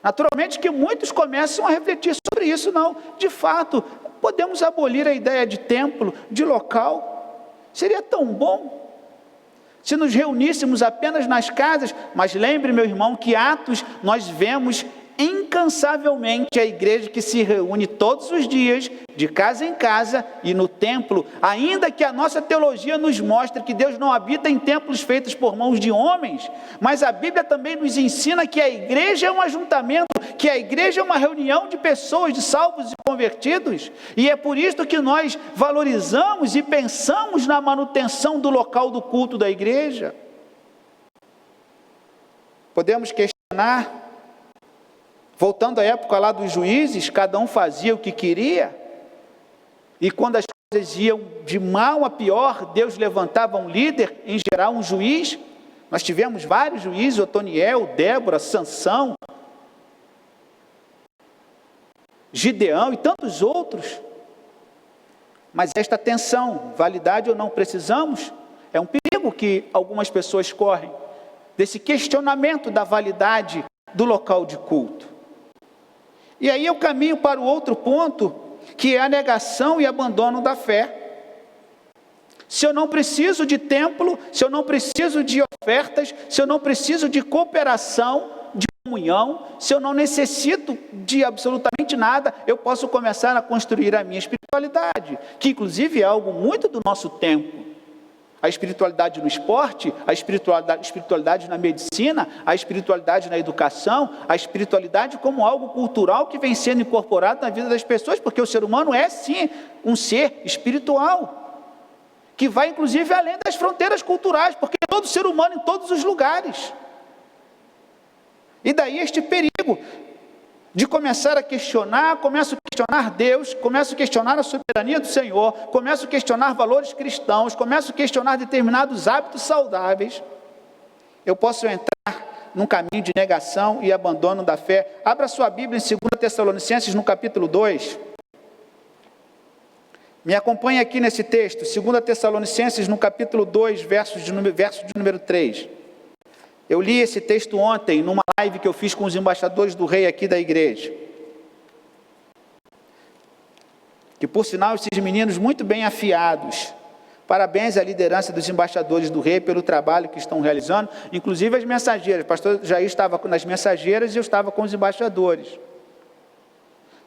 [SPEAKER 3] Naturalmente que muitos começam a refletir sobre isso. Não, de fato, podemos abolir a ideia de templo, de local. Seria tão bom se nos reuníssemos apenas nas casas. Mas lembre, meu irmão, que Atos nós vemos incansavelmente a igreja que se reúne todos os dias, de casa em casa e no templo, ainda que a nossa teologia nos mostre que Deus não habita em templos feitos por mãos de homens, mas a Bíblia também nos ensina que a igreja é um ajuntamento, que a igreja é uma reunião de pessoas, de salvos e convertidos, e é por isso que nós valorizamos e pensamos na manutenção do local do culto da igreja. Podemos questionar. Voltando à época lá dos juízes, cada um fazia o que queria, e quando as coisas iam de mal a pior, Deus levantava um líder, em geral um juiz. Nós tivemos vários juízes, Otoniel, Débora, Sansão, Gideão e tantos outros. Mas esta tensão, validade ou não precisamos, é um perigo que algumas pessoas correm, desse questionamento da validade do local de culto. E aí eu caminho para o outro ponto, que é a negação e abandono da fé. Se eu não preciso de templo, se eu não preciso de ofertas, se eu não preciso de cooperação, de comunhão, se eu não necessito de absolutamente nada, eu posso começar a construir a minha espiritualidade, que inclusive é algo muito do nosso tempo. A espiritualidade no esporte, a espiritualidade na medicina, a espiritualidade na educação, a espiritualidade como algo cultural que vem sendo incorporado na vida das pessoas, porque o ser humano é sim um ser espiritual, que vai inclusive além das fronteiras culturais, porque é todo ser humano em todos os lugares. E daí este perigo de começar a questionar, começo a questionar Deus, começo a questionar a soberania do Senhor, começo a questionar valores cristãos, começo a questionar determinados hábitos saudáveis. Eu posso entrar num caminho de negação e abandono da fé. Abra sua Bíblia em 2 Tessalonicenses, no capítulo 2. Me acompanhe aqui nesse texto, 2 Tessalonicenses, no capítulo 2, verso de número 3. Eu li esse texto ontem, numa live que eu fiz com os embaixadores do rei aqui da igreja. Que por sinal, esses meninos muito bem afiados. Parabéns à liderança dos embaixadores do rei pelo trabalho que estão realizando, inclusive as mensageiras. O pastor Jair estava nas mensageiras e eu estava com os embaixadores.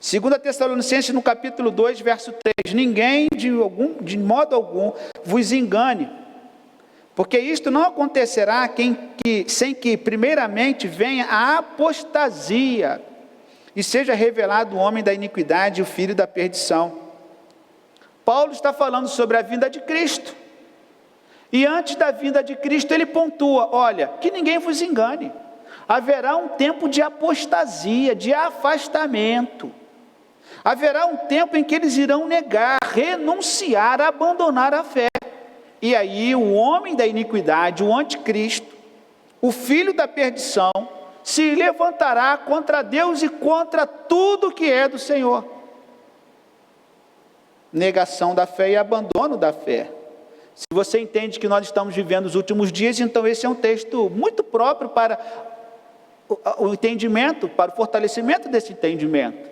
[SPEAKER 3] 2 Tessalonicenses, no capítulo 2, verso 3. Ninguém, de modo algum, vos engane, porque isto não acontecerá sem que primeiramente venha a apostasia e seja revelado o homem da iniquidade e o filho da perdição. Paulo está falando sobre a vinda de Cristo. E antes da vinda de Cristo ele pontua, olha, que ninguém vos engane. Haverá um tempo de apostasia, de afastamento. Haverá um tempo em que eles irão negar, renunciar, abandonar a fé. E aí o homem da iniquidade, o anticristo, o filho da perdição, se levantará contra Deus e contra tudo que é do Senhor. Negação da fé e abandono da fé. Se você entende que nós estamos vivendo os últimos dias, então esse é um texto muito próprio para o entendimento, para o fortalecimento desse entendimento.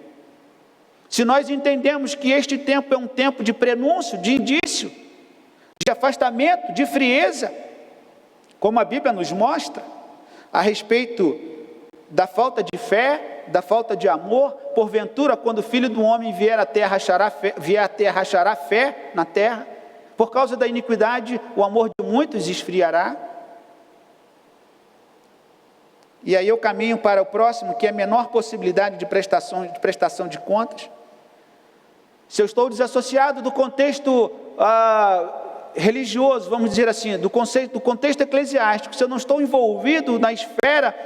[SPEAKER 3] Se nós entendemos que este tempo é um tempo de prenúncio, de indício, de afastamento, de frieza, como a Bíblia nos mostra, a respeito da falta de fé, da falta de amor, porventura, quando o Filho do Homem vier à terra, achará fé na terra, por causa da iniquidade, o amor de muitos esfriará. E aí eu caminho para o próximo, que é a menor possibilidade de prestação de contas. Se eu estou desassociado do contexto religioso, vamos dizer assim, do contexto eclesiástico, se eu não estou envolvido na esfera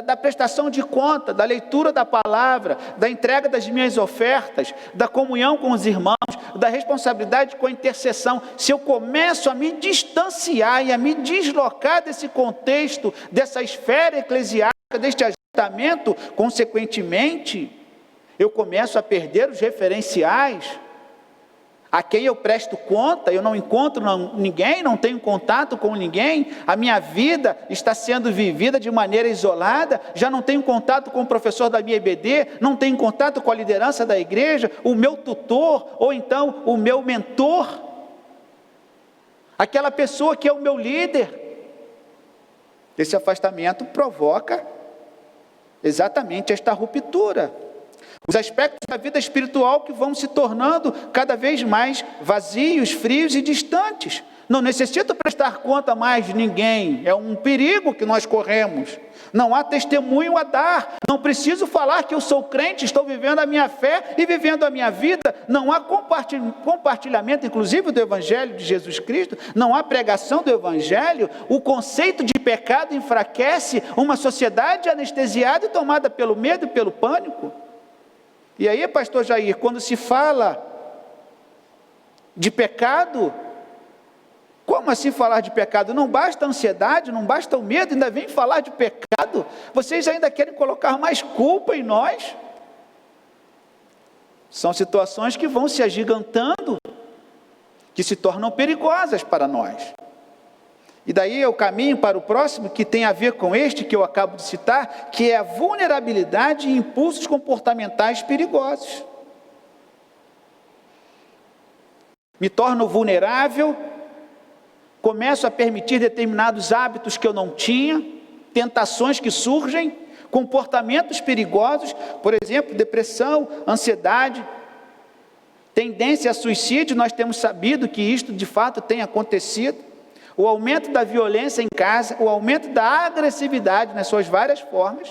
[SPEAKER 3] da prestação de conta, da leitura da palavra, da entrega das minhas ofertas, da comunhão com os irmãos, da responsabilidade com a intercessão, se eu começo a me distanciar e a me deslocar desse contexto, dessa esfera eclesiástica, deste ajuntamento, consequentemente, eu começo a perder os referenciais, a quem eu presto conta, eu não encontro ninguém, não tenho contato com ninguém, a minha vida está sendo vivida de maneira isolada, já não tenho contato com o professor da minha EBD, não tenho contato com a liderança da igreja, o meu tutor, ou então o meu mentor, aquela pessoa que é o meu líder. Esse afastamento provoca exatamente esta ruptura. Os aspectos da vida espiritual que vão se tornando cada vez mais vazios, frios e distantes. Não necessito prestar conta mais de ninguém, é um perigo que nós corremos. Não há testemunho a dar, não preciso falar que eu sou crente, estou vivendo a minha fé e vivendo a minha vida. Não há compartilhamento, inclusive, do Evangelho de Jesus Cristo, não há pregação do Evangelho. O conceito de pecado enfraquece uma sociedade anestesiada e tomada pelo medo e pelo pânico. E aí, pastor Jair, quando se fala de pecado, como assim falar de pecado? Não basta a ansiedade, não basta o medo, ainda vem falar de pecado? Vocês ainda querem colocar mais culpa em nós? São situações que vão se agigantando, que se tornam perigosas para nós. E daí eu caminho para o próximo, que tem a ver com este que eu acabo de citar, que é a vulnerabilidade e impulsos comportamentais perigosos. Me torno vulnerável, começo a permitir determinados hábitos que eu não tinha, tentações que surgem, comportamentos perigosos, por exemplo, depressão, ansiedade, tendência a suicídio. Nós temos sabido que isto de fato tem acontecido. O aumento da violência em casa, o aumento da agressividade nas suas várias formas,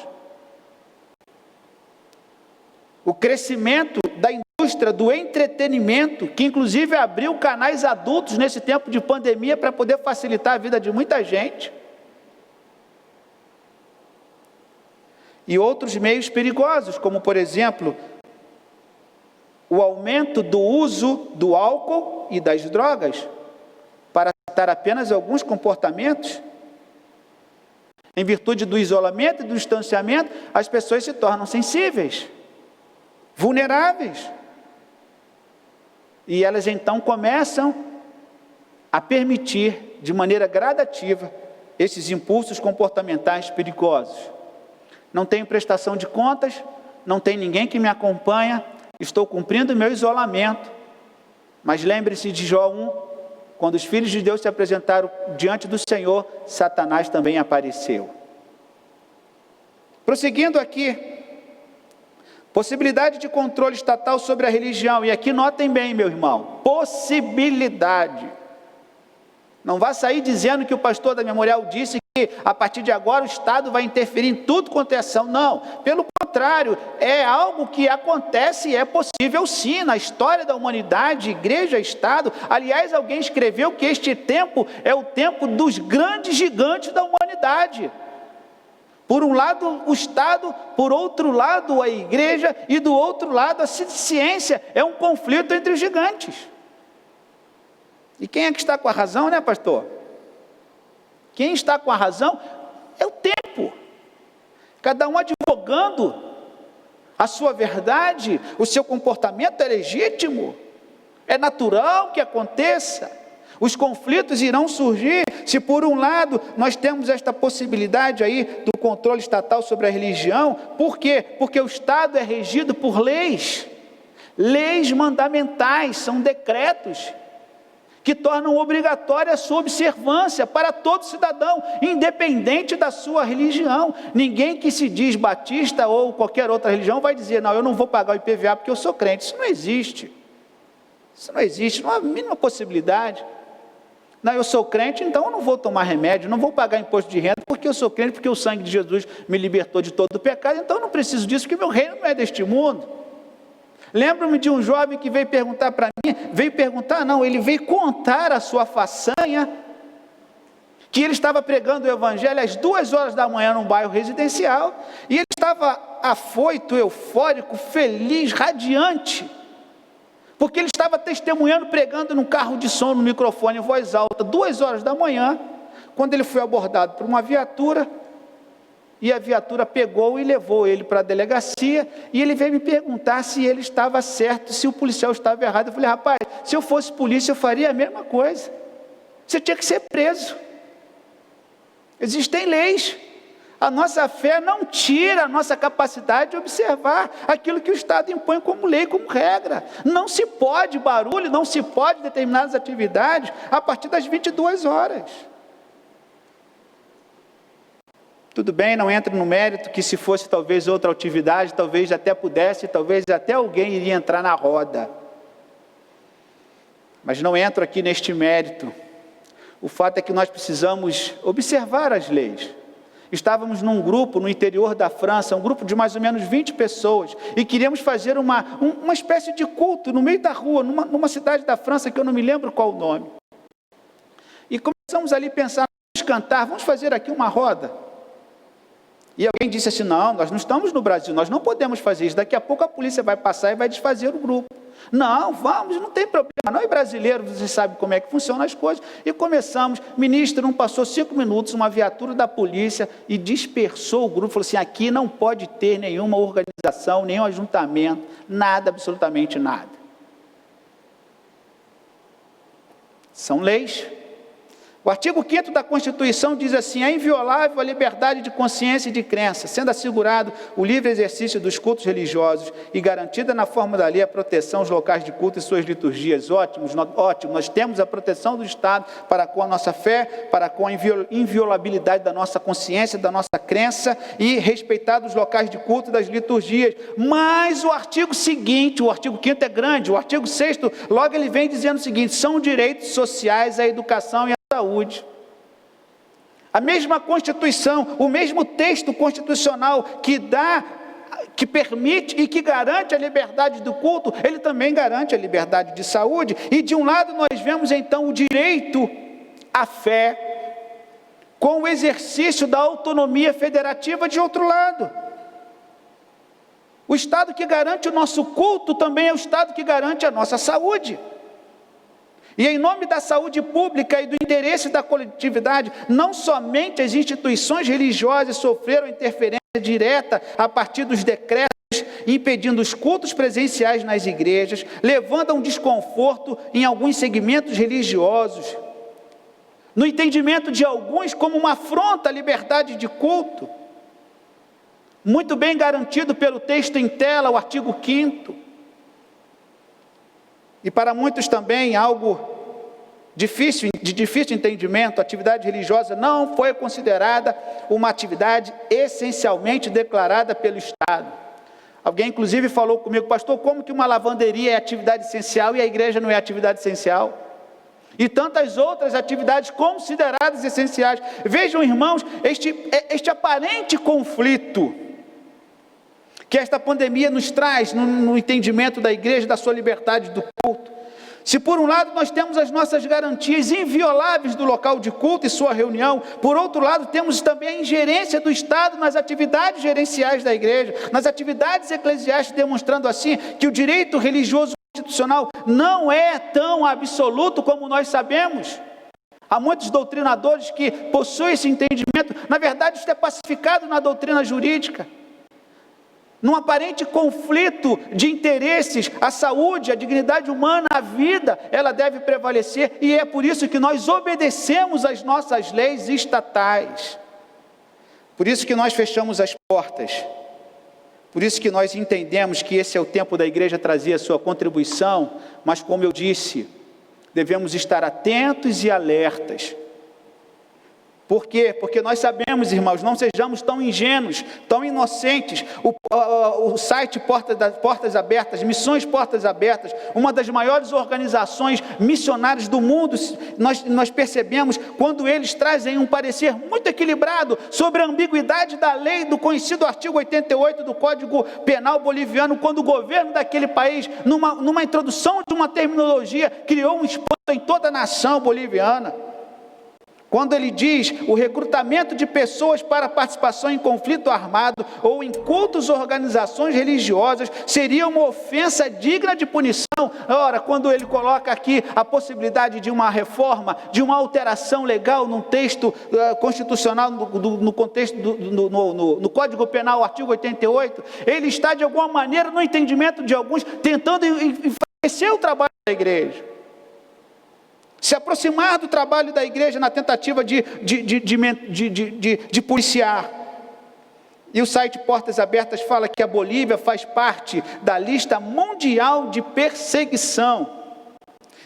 [SPEAKER 3] o crescimento da indústria do entretenimento, que inclusive abriu canais adultos nesse tempo de pandemia para poder facilitar a vida de muita gente, e outros meios perigosos, como por exemplo, o aumento do uso do álcool e das drogas, para citar apenas alguns comportamentos. Em virtude do isolamento e do distanciamento, as pessoas se tornam sensíveis, vulneráveis. E elas então começam a permitir, de maneira gradativa, esses impulsos comportamentais perigosos. Não tenho prestação de contas, não tem ninguém que me acompanha, estou cumprindo meu isolamento. Mas lembre-se de Jó 1, quando os filhos de Deus se apresentaram diante do Senhor, Satanás também apareceu. Prosseguindo aqui, possibilidade de controle estatal sobre a religião. E aqui notem bem, meu irmão, possibilidade. Não vá sair dizendo que o pastor da Memorial disse que a partir de agora o Estado vai interferir em tudo quanto é ação. Não, pelo contrário, é algo que acontece e é possível sim, na história da humanidade, igreja, Estado. Aliás, alguém escreveu que este tempo é o tempo dos grandes gigantes da humanidade. Por um lado o Estado, por outro lado a igreja e do outro lado a ciência. É um conflito entre os gigantes. E quem é que está com a razão, né, pastor? Quem está com a razão é o tempo. Cada um advogando a sua verdade, o seu comportamento é legítimo, é natural que aconteça. Os conflitos irão surgir se por um lado nós temos esta possibilidade aí do controle estatal sobre a religião. Por quê? Porque o Estado é regido por leis mandamentais, são decretos que tornam obrigatória a sua observância para todo cidadão, independente da sua religião. Ninguém que se diz batista ou qualquer outra religião vai dizer, não, eu não vou pagar o IPVA porque eu sou crente. Isso não existe. Isso não existe, não há a mínima possibilidade. Não, eu sou crente, então eu não vou tomar remédio, não vou pagar imposto de renda porque eu sou crente, porque o sangue de Jesus me libertou de todo o pecado, então eu não preciso disso, porque meu reino não é deste mundo. Lembro-me de um jovem que veio perguntar para mim, ele veio contar a sua façanha, que ele estava pregando o evangelho às 2h da manhã num bairro residencial, e ele estava afoito, eufórico, feliz, radiante, porque ele estava testemunhando, pregando num carro de som, no microfone, em voz alta, 2h da manhã, quando ele foi abordado por uma viatura, E a viatura pegou e levou ele para a delegacia, e ele veio me perguntar se ele estava certo, se o policial estava errado. Eu falei: rapaz, se eu fosse polícia eu faria a mesma coisa. Você tinha que ser preso. Existem leis. A nossa fé não tira a nossa capacidade de observar aquilo que o Estado impõe como lei, como regra. Não se pode barulho, não se pode determinadas atividades a partir das 22 horas. Tudo bem, não entra no mérito que se fosse talvez outra atividade, talvez até pudesse, talvez até alguém iria entrar na roda. Mas não entro aqui neste mérito. O fato é que nós precisamos observar as leis. Estávamos num grupo no interior da França, um grupo de mais ou menos 20 pessoas, e queríamos fazer uma espécie de culto no meio da rua, numa cidade da França que eu não me lembro qual o nome. E começamos ali a pensar, vamos cantar, vamos fazer aqui uma roda. E alguém disse assim: não, nós não estamos no Brasil, nós não podemos fazer isso, daqui a pouco a polícia vai passar e vai desfazer o grupo. Não, vamos, não tem problema, não é brasileiro, você sabe como é que funcionam as coisas. E começamos, ministro, não passou 5 minutos, uma viatura da polícia e dispersou o grupo, falou assim: aqui não pode ter nenhuma organização, nenhum ajuntamento, nada, absolutamente nada. São leis. O artigo 5º da Constituição diz assim: é inviolável a liberdade de consciência e de crença, sendo assegurado o livre exercício dos cultos religiosos e garantida na forma da lei a proteção aos locais de culto e suas liturgias. Ótimo, nós temos a proteção do Estado para com a nossa fé, para com a inviolabilidade da nossa consciência, da nossa crença e respeitados os locais de culto e das liturgias. Mas o artigo seguinte, o artigo 5º é grande, o artigo 6º, logo ele vem dizendo o seguinte: são direitos sociais a educação e a saúde. A mesma Constituição, o mesmo texto constitucional que permite e que garante a liberdade do culto, ele também garante a liberdade de saúde. E de um lado nós vemos então o direito à fé com o exercício da autonomia federativa de outro lado. O Estado que garante o nosso culto também é o Estado que garante a nossa saúde. E em nome da saúde pública e do interesse da coletividade, não somente as instituições religiosas sofreram interferência direta a partir dos decretos, impedindo os cultos presenciais nas igrejas, levando a um desconforto em alguns segmentos religiosos, no entendimento de alguns como uma afronta à liberdade de culto, muito bem garantido pelo texto em tela, o artigo 5º. E para muitos também algo de difícil entendimento, a atividade religiosa não foi considerada uma atividade essencialmente declarada pelo Estado. Alguém inclusive falou comigo: pastor, como que uma lavanderia é atividade essencial e a igreja não é atividade essencial? E tantas outras atividades consideradas essenciais. Vejam, irmãos, este aparente conflito que esta pandemia nos traz no entendimento da igreja, da sua liberdade do culto. Se por um lado nós temos as nossas garantias invioláveis do local de culto e sua reunião, por outro lado temos também a ingerência do Estado nas atividades gerenciais da igreja, nas atividades eclesiásticas, demonstrando assim que o direito religioso constitucional não é tão absoluto como nós sabemos. Há muitos doutrinadores que possuem esse entendimento. Na verdade, isso é pacificado na doutrina jurídica. Num aparente conflito de interesses, a saúde, a dignidade humana, a vida, ela deve prevalecer, e é por isso que nós obedecemos às nossas leis estatais. Por isso que nós fechamos as portas. Por isso que nós entendemos que esse é o tempo da igreja trazer a sua contribuição, mas como eu disse, devemos estar atentos e alertas. Por quê? Porque nós sabemos, irmãos, não sejamos tão ingênuos, tão inocentes. O site Portas Abertas, Missões Portas Abertas, uma das maiores organizações missionárias do mundo, nós percebemos quando eles trazem um parecer muito equilibrado sobre a ambiguidade da lei do conhecido artigo 88 do Código Penal boliviano, quando o governo daquele país, numa introdução de uma terminologia, criou um espanto em toda a nação boliviana. Quando ele diz o recrutamento de pessoas para participação em conflito armado ou em cultos ou organizações religiosas seria uma ofensa digna de punição. Ora, quando ele coloca aqui a possibilidade de uma reforma, de uma alteração legal num texto constitucional, no contexto no Código Penal, artigo 88, ele está de alguma maneira, no entendimento de alguns, tentando enfraquecer o trabalho da igreja. Se aproximar do trabalho da igreja na tentativa de policiar. E o site Portas Abertas fala que a Bolívia faz parte da lista mundial de perseguição.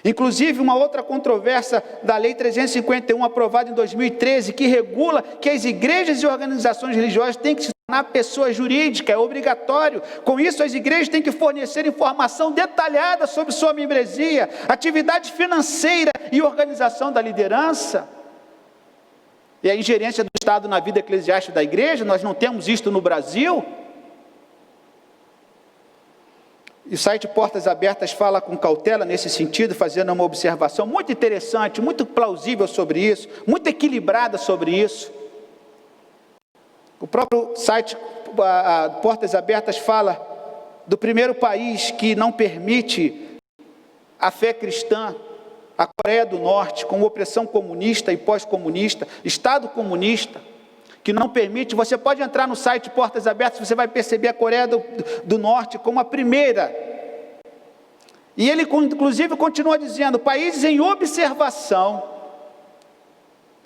[SPEAKER 3] Inclusive, uma outra controvérsia da Lei 351, aprovada em 2013, que regula que as igrejas e organizações religiosas têm que se tornar pessoa jurídica, é obrigatório. Com isso, as igrejas têm que fornecer informação detalhada sobre sua membresia, atividade financeira e organização da liderança. E a ingerência do Estado na vida eclesiástica da igreja, nós não temos isto no Brasil. E o site Portas Abertas fala com cautela nesse sentido, fazendo uma observação muito interessante, muito plausível sobre isso, muito equilibrada sobre isso. O próprio site Portas Abertas fala do primeiro país que não permite a fé cristã, a Coreia do Norte, com opressão comunista e pós-comunista, Estado comunista, que não permite. Você pode entrar no site Portas Abertas, você vai perceber a Coreia do Norte como a primeira. E ele, inclusive, continua dizendo, países em observação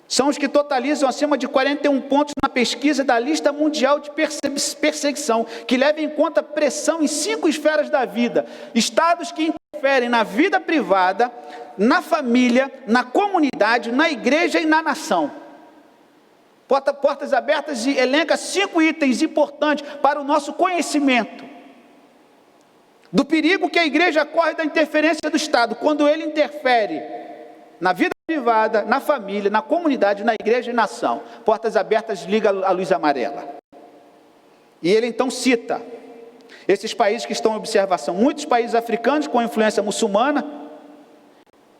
[SPEAKER 3] são os que totalizam acima de 41 pontos na pesquisa da lista mundial de perseguição, que leva em conta pressão em 5 esferas da vida. Estados que interferem na vida privada, na família, na comunidade, na igreja e na nação. Portas Abertas elenca 5 itens importantes para o nosso conhecimento do perigo que a igreja corre da interferência do Estado, quando ele interfere na vida privada, na família, na comunidade, na igreja e nação. Portas Abertas liga a luz amarela. E ele então cita esses países que estão em observação, muitos países africanos com influência muçulmana,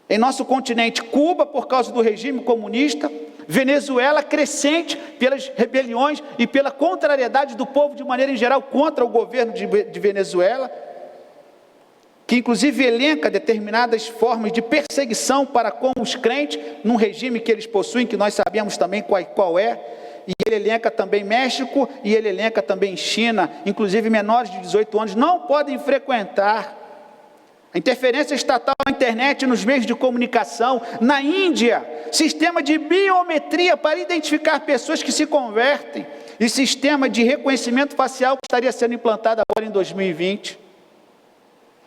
[SPEAKER 3] em nosso continente, Cuba, por causa do regime comunista, Venezuela, crescente pelas rebeliões e pela contrariedade do povo de maneira em geral contra o governo de Venezuela, que inclusive elenca determinadas formas de perseguição para com os crentes, num regime que eles possuem, que nós sabemos também qual é, e ele elenca também México, e ele elenca também China, inclusive menores de 18 anos não podem frequentar. A interferência estatal na internet e nos meios de comunicação. Na Índia, sistema de biometria para identificar pessoas que se convertem, e sistema de reconhecimento facial que estaria sendo implantado agora em 2020.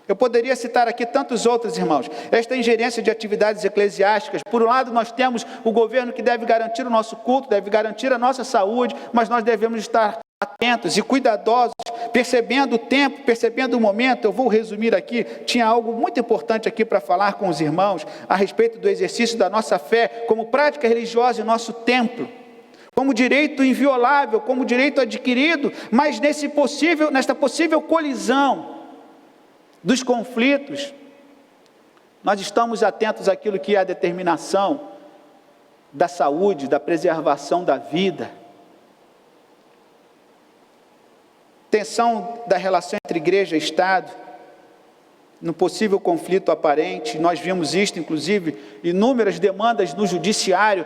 [SPEAKER 3] Eu poderia citar aqui tantos outros, irmãos. Esta ingerência de atividades eclesiásticas, por um lado nós temos o governo que deve garantir o nosso culto, deve garantir a nossa saúde, mas nós devemos estar atentos e cuidadosos, percebendo o tempo, percebendo o momento. Eu vou resumir aqui, tinha algo muito importante aqui para falar com os irmãos, a respeito do exercício da nossa fé, como prática religiosa em nosso templo, como direito inviolável, como direito adquirido, mas nesta possível colisão dos conflitos, nós estamos atentos àquilo que é a determinação da saúde, da preservação da vida, tensão da relação entre igreja e Estado, no possível conflito aparente. Nós vimos isto, inclusive, inúmeras demandas no judiciário,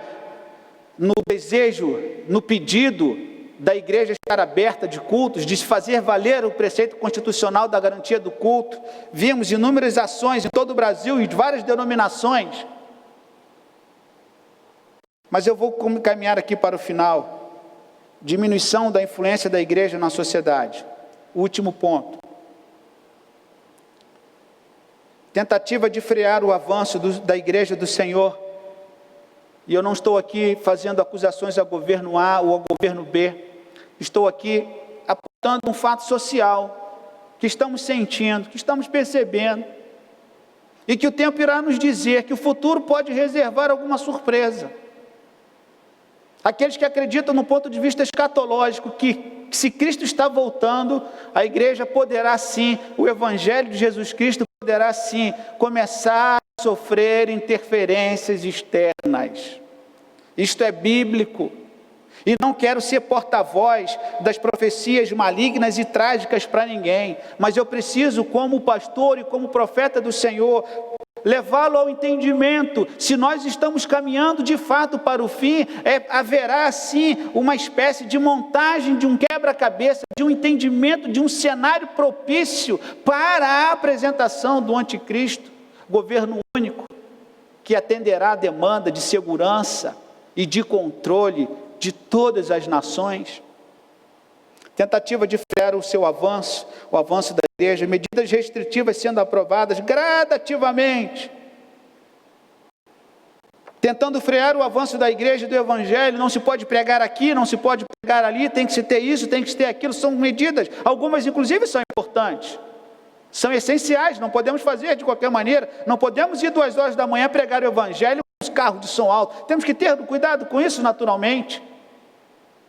[SPEAKER 3] no desejo, no pedido da igreja estar aberta de cultos, de fazer valer o preceito constitucional da garantia do culto. Vimos inúmeras ações em todo o Brasil e de várias denominações. Mas eu vou caminhar aqui para o final. Diminuição da influência da igreja na sociedade. O último ponto. Tentativa de frear o avanço da igreja do Senhor. E eu não estou aqui fazendo acusações ao governo A ou ao governo B. Estou aqui apontando um fato social que estamos sentindo, que estamos percebendo, e que o tempo irá nos dizer que o futuro pode reservar alguma surpresa. Aqueles que acreditam no ponto de vista escatológico, que se Cristo está voltando, a igreja poderá sim, o Evangelho de Jesus Cristo poderá sim começar a sofrer interferências externas. Isto é bíblico. E não quero ser porta-voz das profecias malignas e trágicas para ninguém, mas eu preciso, como pastor e como profeta do Senhor, levá-lo ao entendimento. Se nós estamos caminhando de fato para o fim, haverá sim uma espécie de montagem de um quebra-cabeça, de um entendimento, de um cenário propício para a apresentação do anticristo, governo único, que atenderá à demanda de segurança e de controle de todas as nações. Tentativa de frear o seu avanço, o avanço da igreja, medidas restritivas sendo aprovadas gradativamente, tentando frear o avanço da igreja e do evangelho. Não se pode pregar aqui, não se pode pregar ali, tem que se ter isso, tem que se ter aquilo. São medidas, algumas inclusive são importantes, são essenciais, não podemos fazer de qualquer maneira. Não podemos ir 2 horas da manhã pregar o evangelho com os carros de som alto. Temos que ter cuidado com isso naturalmente.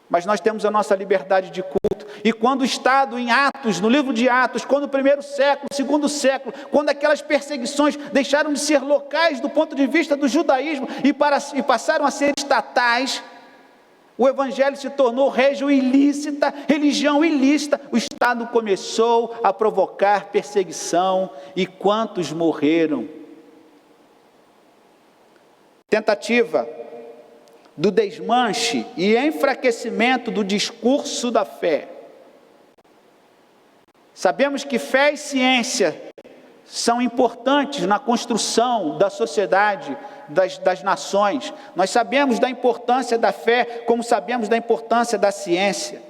[SPEAKER 3] Mas nós temos a nossa liberdade de culto. E quando o Estado, em Atos, no livro de Atos, quando o 1º século, o 2º século, quando aquelas perseguições deixaram de ser locais do ponto de vista do judaísmo e passaram a ser estatais, o evangelho se tornou religião ilícita, o Estado começou a provocar perseguição. E quantos morreram? Tentativa do desmanche e enfraquecimento do discurso da fé. Sabemos que fé e ciência são importantes na construção da sociedade, das nações. Nós sabemos da importância da fé, como sabemos da importância da ciência.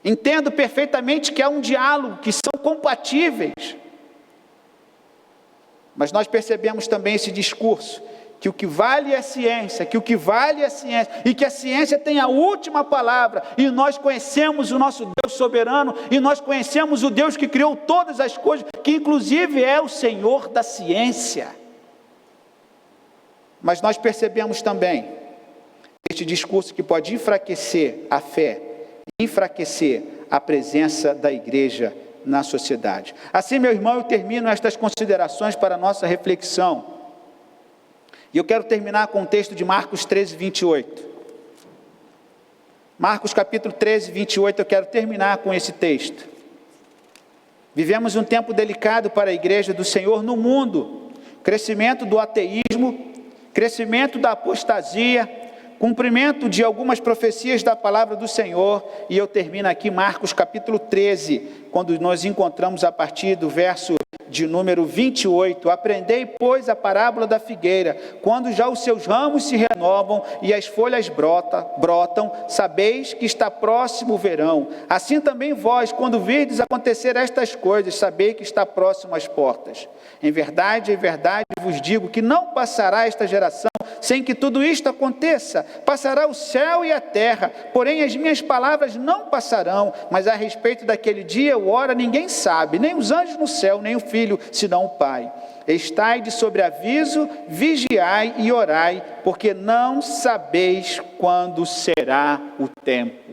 [SPEAKER 3] Entendo perfeitamente que há um diálogo, que são compatíveis. Mas nós percebemos também esse discurso, que o que vale é a ciência, e que a ciência tem a última palavra, e nós conhecemos o nosso Deus soberano, e nós conhecemos o Deus que criou todas as coisas, que inclusive é o Senhor da ciência. Mas nós percebemos também este discurso que pode enfraquecer a fé, enfraquecer a presença da igreja na sociedade. Assim, meu irmão, eu termino estas considerações para a nossa reflexão. E eu quero terminar com o texto de Marcos 13, 28. Marcos capítulo 13, 28, eu quero terminar com esse texto. Vivemos um tempo delicado para a igreja do Senhor no mundo. Crescimento do ateísmo, crescimento da apostasia, cumprimento de algumas profecias da palavra do Senhor. E eu termino aqui Marcos capítulo 13, quando nós encontramos a partir do verso de número 28, aprendei, pois, a parábola da figueira, quando já os seus ramos se renovam e as folhas brotam, sabeis que está próximo o verão. Assim também vós, quando virdes acontecer estas coisas, sabei que está próximo às portas. Em verdade vos digo que não passará esta geração sem que tudo isto aconteça. Passará o céu e a terra, porém as minhas palavras não passarão. Mas a respeito daquele dia ou hora ninguém sabe, nem os anjos no céu, nem o Filho, senão o Pai. Estai de sobreaviso, vigiai e orai, porque não sabeis quando será o tempo.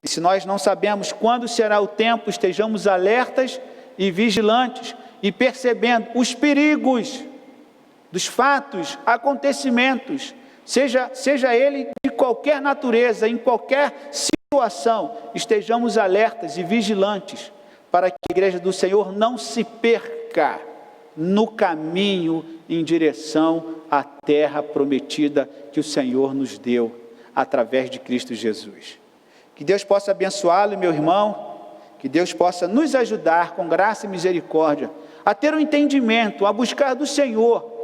[SPEAKER 3] E se nós não sabemos quando será o tempo, estejamos alertas e vigilantes, e percebendo os perigos dos fatos, acontecimentos, seja ele de qualquer natureza, em qualquer situação, estejamos alertas e vigilantes, para que a igreja do Senhor não se perca no caminho em direção à terra prometida que o Senhor nos deu, através de Cristo Jesus. Que Deus possa abençoá-lo, meu irmão, que Deus possa nos ajudar com graça e misericórdia, a ter um entendimento, a buscar do Senhor,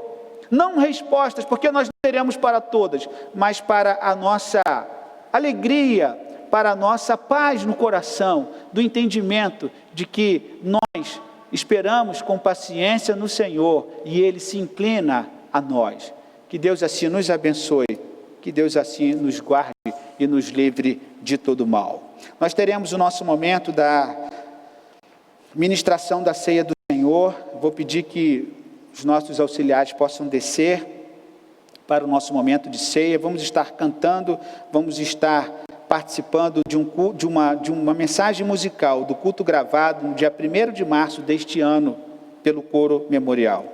[SPEAKER 3] não respostas, porque nós não teremos para todas, mas para a nossa alegria, para a nossa paz no coração, do entendimento de que nós esperamos com paciência no Senhor, e Ele se inclina a nós. Que Deus assim nos abençoe, que Deus assim nos guarde e nos livre de todo mal. Nós teremos o nosso momento da ministração da ceia do Senhor. Vou pedir que os nossos auxiliares possam descer para o nosso momento de ceia. Vamos estar cantando, vamos estar participando de uma mensagem musical do culto gravado no dia 1º de março deste ano pelo Coro Memorial.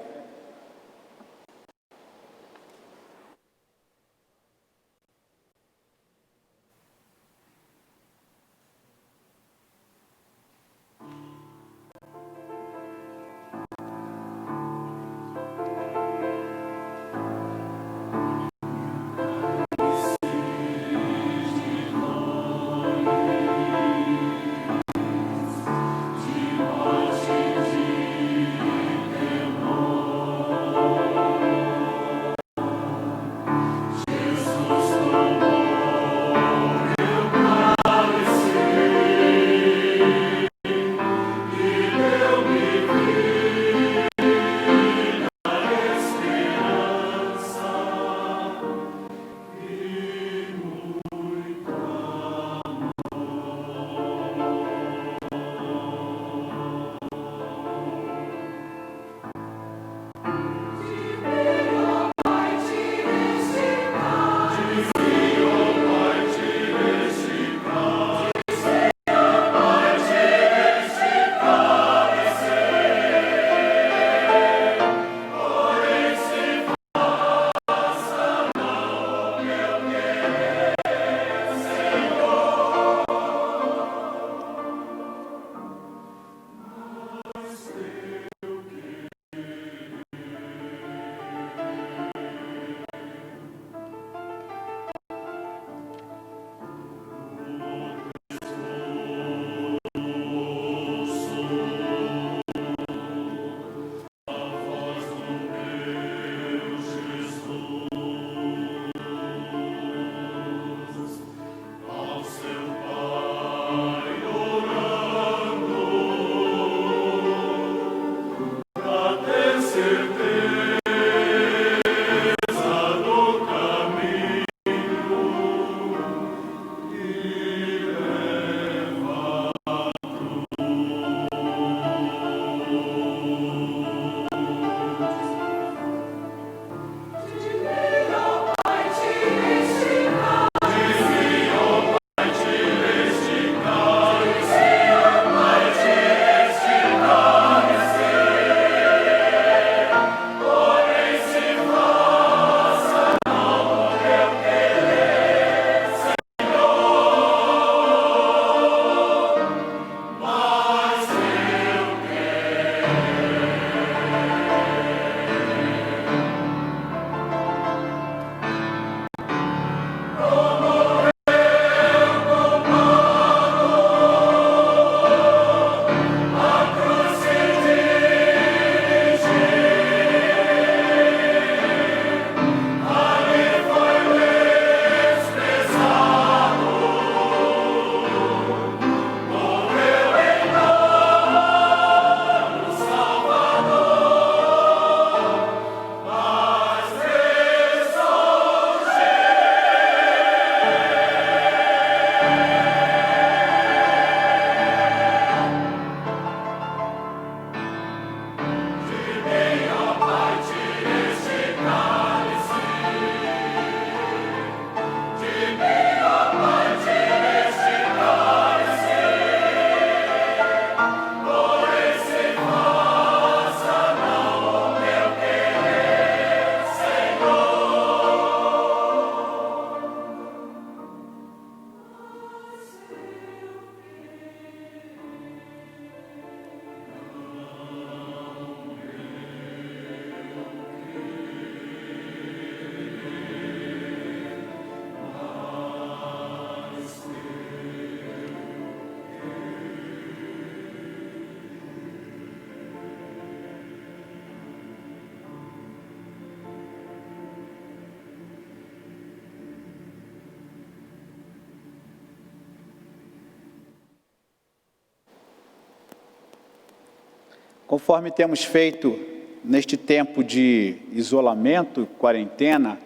[SPEAKER 3] Conforme temos feito neste tempo de isolamento, quarentena,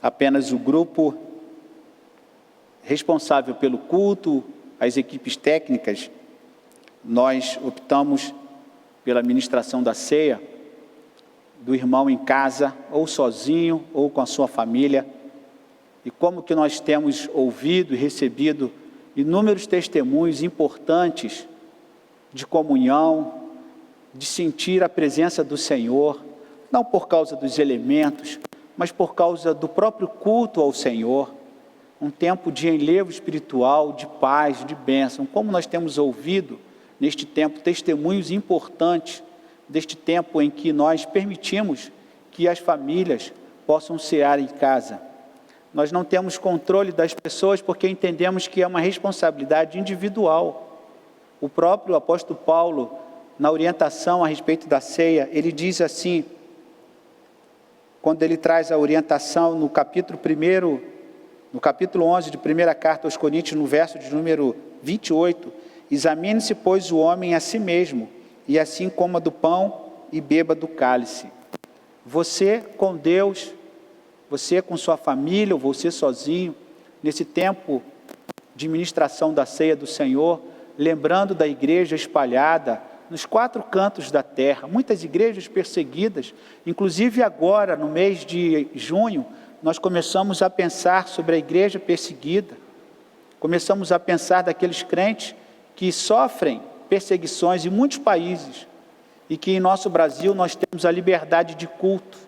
[SPEAKER 3] apenas o grupo responsável pelo culto, as equipes técnicas, nós optamos pela ministração da ceia, do irmão em casa, ou sozinho, ou com a sua família. E como que nós temos ouvido e recebido inúmeros testemunhos importantes de comunhão, de sentir a presença do Senhor, não por causa dos elementos, mas por causa do próprio culto ao Senhor, um tempo de enlevo espiritual, de paz, de bênção. Como nós temos ouvido neste tempo testemunhos importantes deste tempo em que nós permitimos que as famílias possam cear em casa. Nós não temos controle das pessoas porque entendemos que é uma responsabilidade individual. O próprio apóstolo Paulo, na orientação a respeito da ceia, ele diz assim, quando ele traz a orientação no capítulo 11 de 1ª carta aos Coríntios, no verso de número 28, examine-se, pois, o homem a si mesmo, e assim coma do pão e beba do cálice. Você com Deus, você com sua família, ou você sozinho, nesse tempo de ministração da ceia do Senhor, lembrando da igreja espalhada nos 4 cantos da terra, muitas igrejas perseguidas, inclusive agora, no mês de junho, nós começamos a pensar sobre a igreja perseguida, começamos a pensar daqueles crentes que sofrem perseguições em muitos países, e que em nosso Brasil nós temos a liberdade de culto,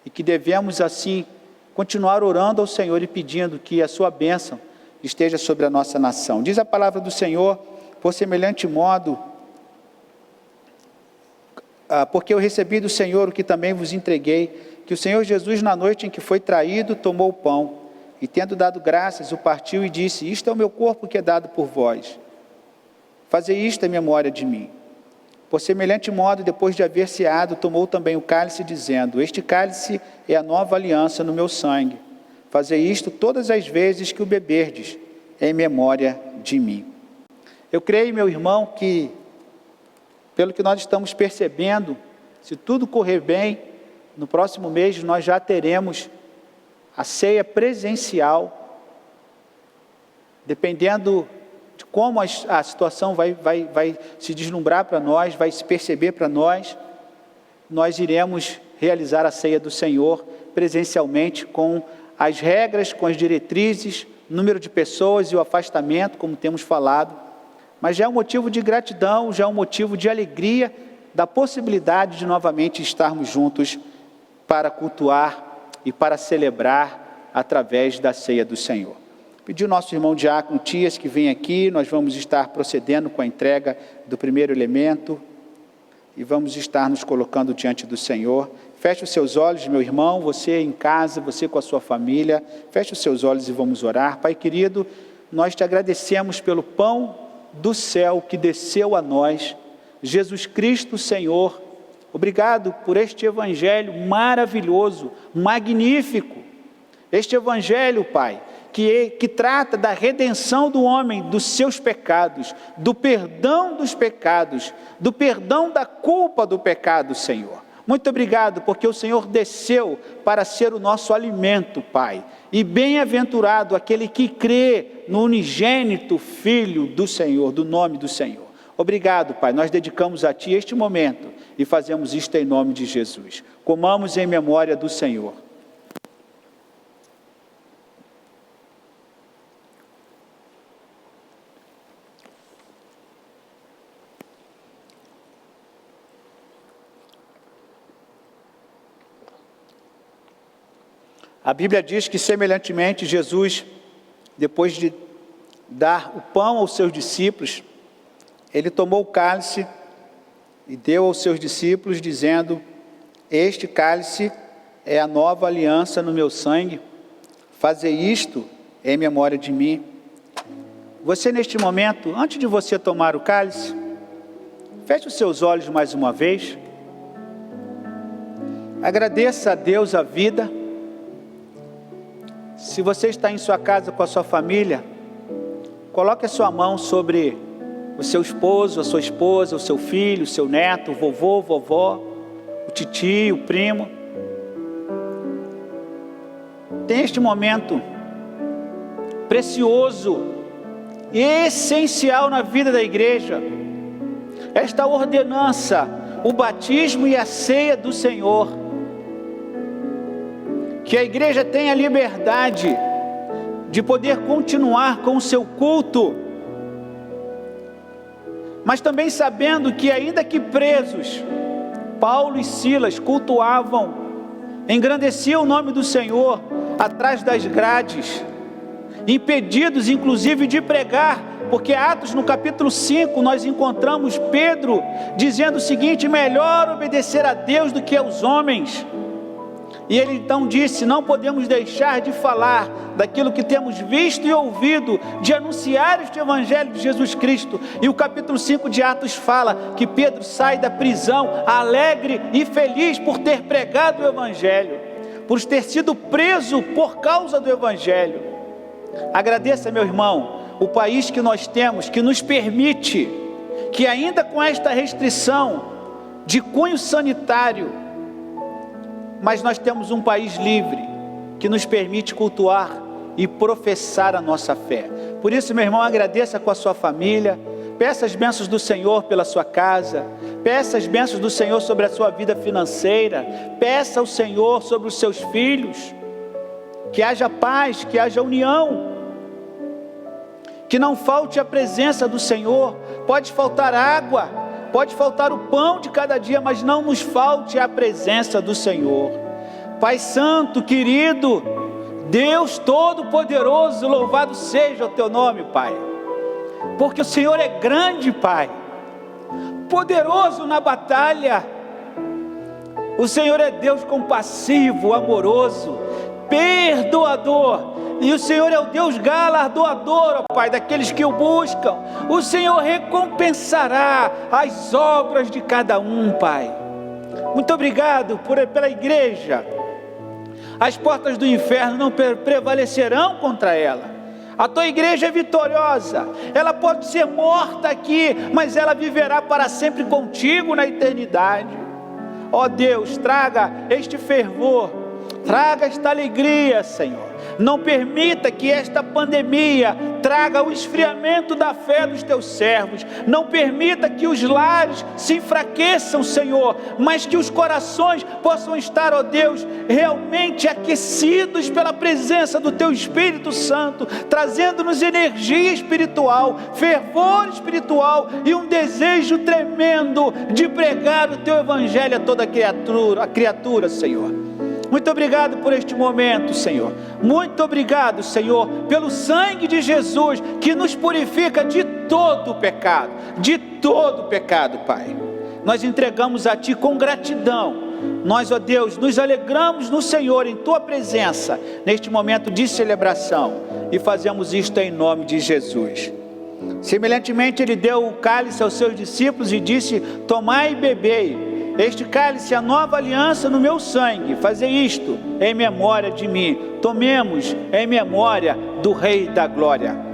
[SPEAKER 3] e que devemos assim continuar orando ao Senhor e pedindo que a sua bênção esteja sobre a nossa nação. Diz a palavra do Senhor, por semelhante modo, porque eu recebi do Senhor o que também vos entreguei, que o Senhor Jesus, na noite em que foi traído, tomou o pão, e tendo dado graças, o partiu e disse, isto é o meu corpo que é dado por vós. Fazei isto em memória de mim. Por semelhante modo, depois de haver ceado, tomou também o cálice, dizendo, este cálice é a nova aliança no meu sangue. Fazei isto todas as vezes que o beberdes, em memória de mim. Eu creio, meu irmão, que, pelo que nós estamos percebendo, se tudo correr bem, no próximo mês nós já teremos a ceia presencial, dependendo de como a situação vai se deslumbrar para nós, vai se perceber para nós, nós iremos realizar a ceia do Senhor presencialmente, com as regras, com as diretrizes, número de pessoas e o afastamento, como temos falado, mas já é um motivo de gratidão, já é um motivo de alegria, da possibilidade de novamente estarmos juntos para cultuar e para celebrar através da ceia do Senhor. Pedir ao nosso irmão Diácono Tias que venha aqui, nós vamos estar procedendo com a entrega do primeiro elemento e vamos estar nos colocando diante do Senhor. Feche os seus olhos, meu irmão, você em casa, você com a sua família, feche os seus olhos e vamos orar. Pai querido, nós te agradecemos pelo pão do céu que desceu a nós, Jesus Cristo, Senhor. Obrigado por este evangelho maravilhoso, magnífico. Este evangelho, Pai, que trata da redenção do homem, dos seus pecados, do perdão dos pecados, do perdão da culpa do pecado, Senhor. Muito obrigado, porque o Senhor desceu para ser o nosso alimento, Pai. E bem-aventurado aquele que crê no unigênito Filho do Senhor, do nome do Senhor. Obrigado, Pai, nós dedicamos a Ti este momento e fazemos isto em nome de Jesus. Comamos em memória do Senhor. A Bíblia diz que, semelhantemente, Jesus, depois de dar o pão aos seus discípulos, ele tomou o cálice e deu aos seus discípulos, dizendo, este cálice é a nova aliança no meu sangue, fazei isto em memória de mim. Você, neste momento, antes de você tomar o cálice, feche os seus olhos mais uma vez, agradeça a Deus a vida. Se você está em sua casa com a sua família, coloque a sua mão sobre o seu esposo, a sua esposa, o seu filho, o seu neto, o vovô, vovó, o titio, o primo. Tem este momento precioso e essencial na vida da igreja, esta ordenança, o batismo e a ceia do Senhor. Que a igreja tenha liberdade de poder continuar com o seu culto, mas também sabendo que, ainda que presos, Paulo e Silas cultuavam, engrandeciam o nome do Senhor atrás das grades, impedidos inclusive de pregar, porque Atos no capítulo 5 nós encontramos Pedro dizendo o seguinte: melhor obedecer a Deus do que aos homens. E ele então disse: não podemos deixar de falar daquilo que temos visto e ouvido, de anunciar este evangelho de Jesus Cristo. E o capítulo 5 de Atos fala que Pedro sai da prisão alegre e feliz por ter pregado o evangelho, por ter sido preso por causa do evangelho. Agradeça, meu irmão, o país que nós temos, que nos permite, que ainda com esta restrição de cunho sanitário, mas nós temos um país livre, que nos permite cultuar e professar a nossa fé. Por isso, meu irmão, agradeça com a sua família, peça as bênçãos do Senhor pela sua casa, peça as bênçãos do Senhor sobre a sua vida financeira, peça ao Senhor sobre os seus filhos, que haja paz, que haja união, que não falte a presença do Senhor. Pode faltar água, pode faltar o pão de cada dia, mas não nos falte a presença do Senhor. Pai Santo, querido, Deus Todo-Poderoso, louvado seja o Teu nome, Pai, porque o Senhor é grande, Pai, poderoso na batalha. O Senhor é Deus compassivo, amoroso, perdoador, e o Senhor é o Deus galardoador, ó Pai, daqueles que o buscam. O Senhor recompensará as obras de cada um, Pai. Muito obrigado pela igreja. As portas do inferno não prevalecerão contra ela. A tua igreja é vitoriosa. Ela pode ser morta aqui, mas ela viverá para sempre contigo na eternidade. Ó Deus, traga este fervor, traga esta alegria, Senhor. Não permita que esta pandemia traga o esfriamento da fé dos teus servos. Não permita que os lares se enfraqueçam, Senhor, mas que os corações possam estar, ó Deus, realmente aquecidos pela presença do teu Espírito Santo, trazendo-nos energia espiritual, fervor espiritual e um desejo tremendo de pregar o teu evangelho a toda criatura, Senhor. Muito obrigado por este momento, Senhor. Muito obrigado, Senhor, pelo sangue de Jesus que nos purifica de todo o pecado, Pai. Nós entregamos a Ti com gratidão. Nós, ó Deus, nos alegramos no Senhor, em Tua presença, neste momento de celebração, e fazemos isto em nome de Jesus. Semelhantemente, Ele deu o cálice aos seus discípulos e disse: tomai e bebei. Este cálice é a nova aliança no meu sangue. Fazei isto em memória de mim. Tomemos em memória do Rei da Glória.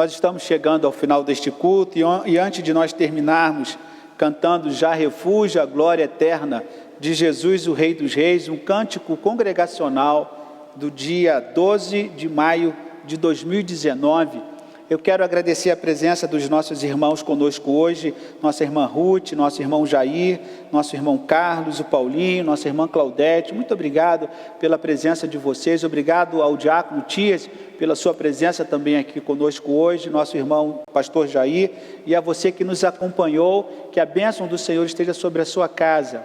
[SPEAKER 3] Nós estamos chegando ao final deste culto e antes de nós terminarmos cantando Já Refúgio, a glória eterna de Jesus, o Rei dos Reis, um cântico congregacional do dia 12 de maio de 2019, eu quero agradecer a presença dos nossos irmãos conosco hoje, nossa irmã Ruth, nosso irmão Jair, nosso irmão Carlos, o Paulinho, nossa irmã Claudete. Muito obrigado pela presença de vocês, obrigado ao diácono Tias pela sua presença também aqui conosco hoje, nosso irmão pastor Jair, e a você que nos acompanhou, que a bênção do Senhor esteja sobre a sua casa.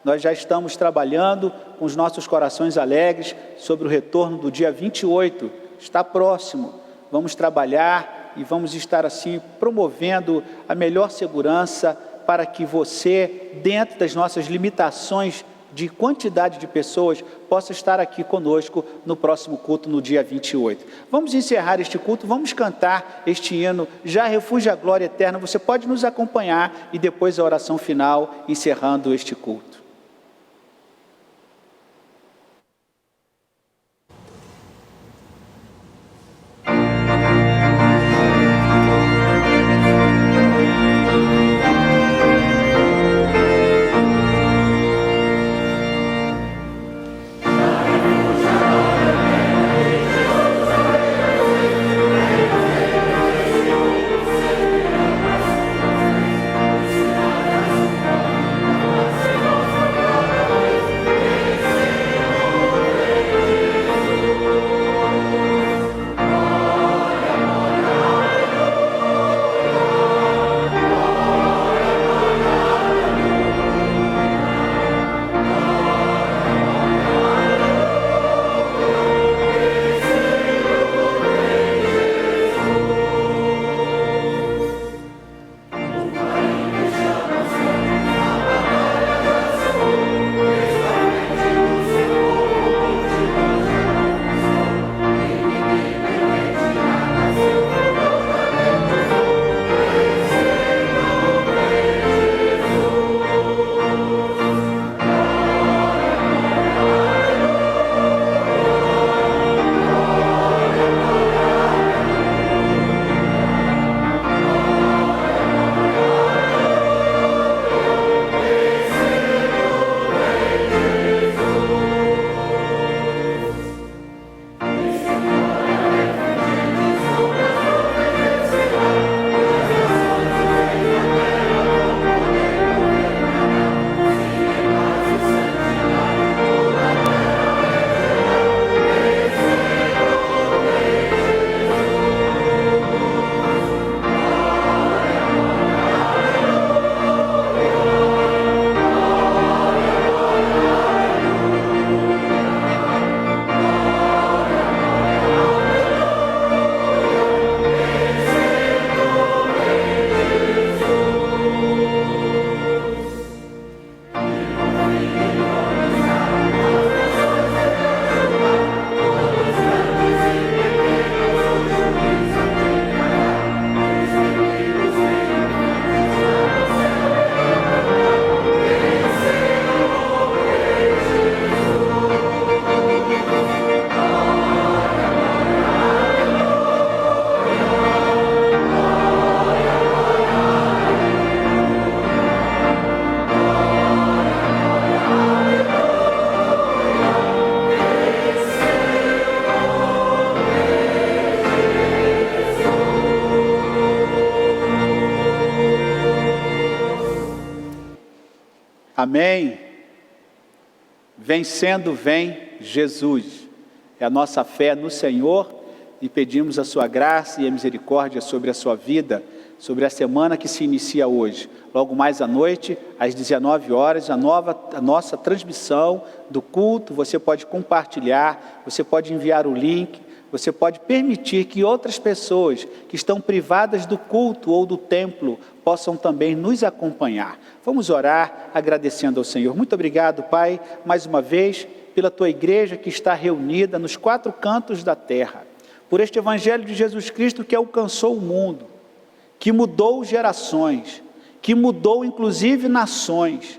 [SPEAKER 3] Nós já estamos trabalhando com os nossos corações alegres sobre o retorno do dia 28, está próximo. Vamos trabalhar e vamos estar assim promovendo a melhor segurança para que você, dentro das nossas limitações de quantidade de pessoas, possa estar aqui conosco no próximo culto, no dia 28. Vamos encerrar este culto, vamos cantar este hino, Já Refúgio, a glória eterna. Você pode nos acompanhar e depois a oração final, encerrando este culto. Amém. Vencendo vem Jesus. É a nossa fé no Senhor e pedimos a sua graça e a misericórdia sobre a sua vida, sobre a semana que se inicia hoje. Logo mais à noite, às 19 horas, a nossa transmissão do culto, você pode compartilhar, você pode enviar o link, você pode permitir que outras pessoas que estão privadas do culto ou do templo possam também nos acompanhar. Vamos orar agradecendo ao Senhor. Muito obrigado, Pai, mais uma vez, pela Tua igreja que está reunida nos 4 cantos da terra, por este Evangelho de Jesus Cristo que alcançou o mundo, que mudou gerações, que mudou inclusive nações,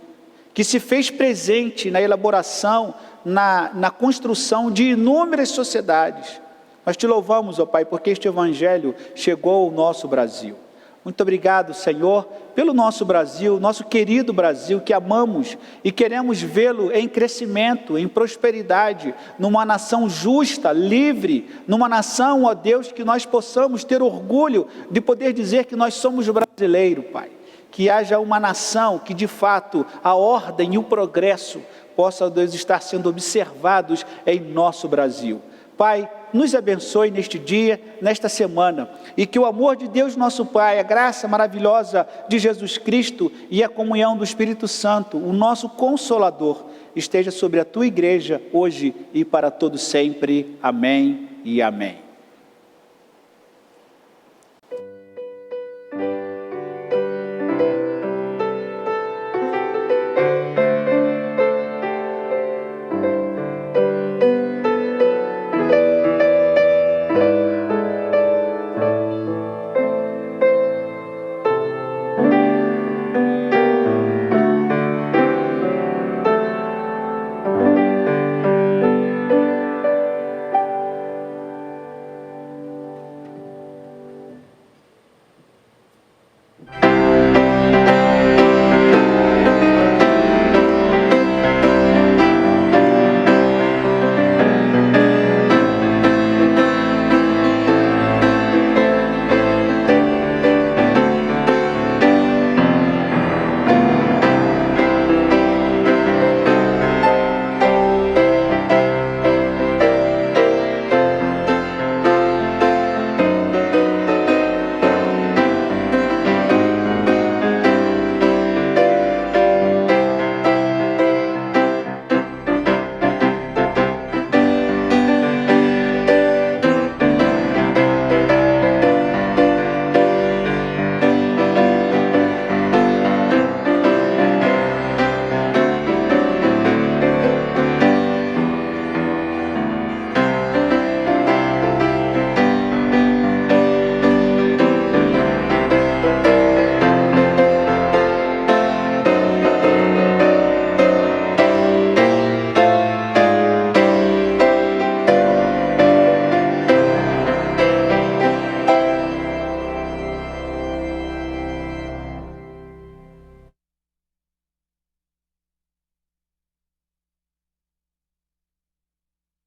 [SPEAKER 3] que se fez presente na elaboração, na construção de inúmeras sociedades. Nós te louvamos, ó Pai, porque este Evangelho chegou ao nosso Brasil. Muito obrigado, Senhor, pelo nosso Brasil, nosso querido Brasil, que amamos e queremos vê-lo em crescimento, em prosperidade, numa nação justa, livre, numa nação, ó Deus, que nós possamos ter orgulho de poder dizer que nós somos brasileiros, Pai. Que haja uma nação que, de fato, a ordem e o progresso possam, Deus, estar sendo observados em nosso Brasil. Pai, nos abençoe neste dia, nesta semana, e que o amor de Deus nosso Pai, a graça maravilhosa de Jesus Cristo e a comunhão do Espírito Santo, o nosso Consolador, esteja sobre a tua igreja hoje e para todo sempre. Amém e amém.